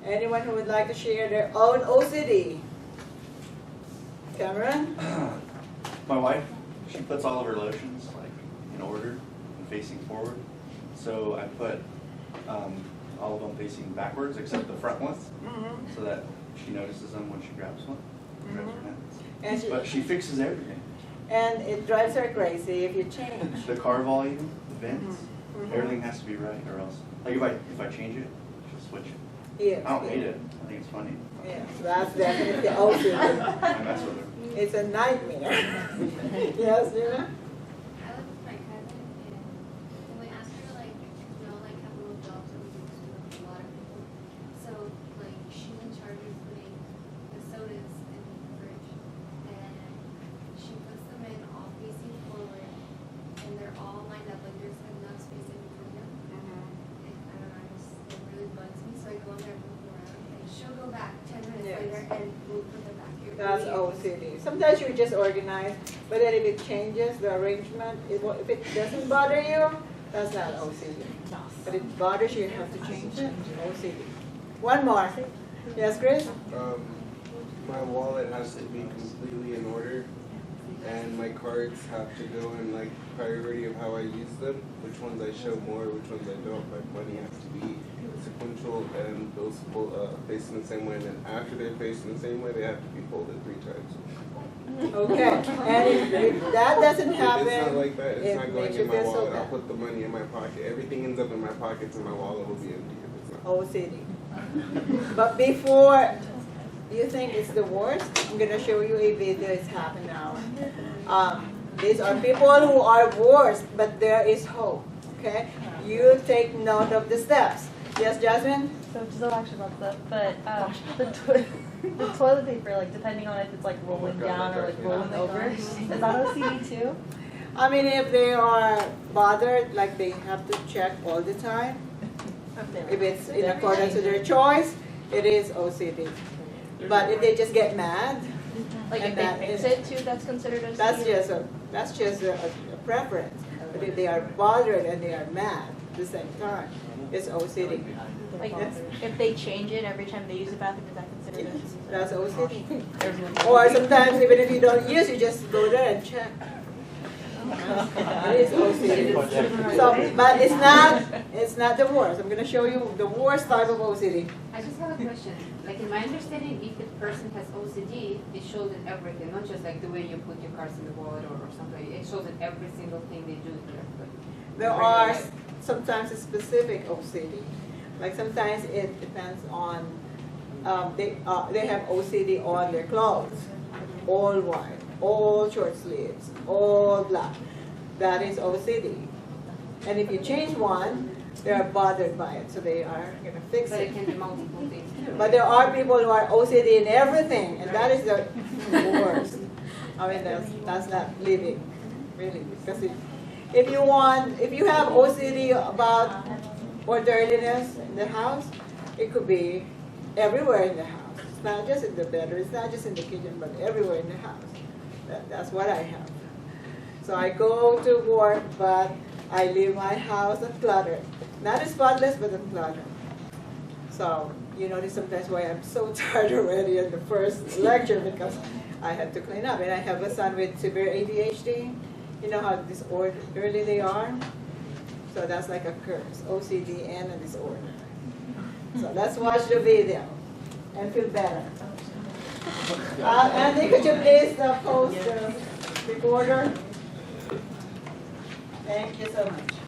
Anyone who would like to share their own OCD? Cameron? My wife, she puts all of her lotions like in order and facing forward. So I put all of them facing backwards except the front ones, so that she notices them when she grabs one. And But she fixes everything. and it drives her crazy if you change. The car volume, the vents, everything has to be right, or else. Like if I change it, she'll switch it. Yes. I don't hate it. I think it's funny. Yes, that's definitely OCD. I mess with her. It's a nightmare. Yes, Nina? I live with my cousin, and when we asked her to like, have little jobs that we do with a lot of people. So and move to the back. You're That's really OCD. Sometimes you just organize, but then if it changes the arrangement, if it doesn't bother you, that's not OCD. But it bothers you, you have to change it. OCD. One more. Yes, Chris? My wallet has to be completely in order, and my cards have to go in like priority of how I use them. Which ones I show more, which ones I don't. My money has to be sequential, and those facing the same way. And then after they're facing the same way, they have to be folded 3 times. Okay. And if that doesn't happen, If it's not like that, it's it not going makes you in my feel so wallet. I'll bad. put the money in my pocket. Everything ends up in my pockets, and my wallet will be empty if it's not. OCD. But before you think it's the worst, I'm going to show you a video. It's happened now. These are people who are worse, but there is hope. Okay? You take note of the steps. Yes, Jasmine? So just actually about that, but the toilet paper, like depending on if it's like rolling God, down or that's like actually rolling over, is that OCD too? I mean, if they are bothered, like they have to check all the time, if it's in accordance with their choice, it is OCD. But if they just get mad, Like and if that they fix is- it too, that's considered OCD? that's just a preference. But if they are bothered and they are mad at the same time, it's OCD. Like Yes. if they change it every time they use the bathroom, is that considered OCD? That's OCD. Or sometimes even if you don't use, you just go there and check. It is OCD. So, but it's not the worst. I'm gonna show you the worst type of OCD. I just have a question. Like in my understanding, if the person has OCD, it shows in everything, not just like the way you put your cards in the wallet or something. It shows in every single thing they do here. There are sometimes a specific OCD. Like sometimes it depends on, they have OCD on their clothes. All white, all short sleeves, all black. That is OCD. And if you change one, they are bothered by it, so they are going to fix But it. it can be multiple things too. But there are people who are OCD in everything, and that is the worst. I mean, that's not living, really. Because if you have OCD about orderliness in the house, it could be everywhere in the house. It's not just in the bedroom, it's not just in the kitchen, but everywhere in the house. That's what I have. So I go to work, but I leave my house uncluttered. Not as spotless, but uncluttered. So, you notice sometimes why I'm so tired already in the first lecture, because I have to clean up. And I have a son with severe ADHD. You know how disorderly they are? So that's like a curse, OCD and a disorder. So let's watch the video and feel better. Andy, could you please post the recorder? Thank you so much.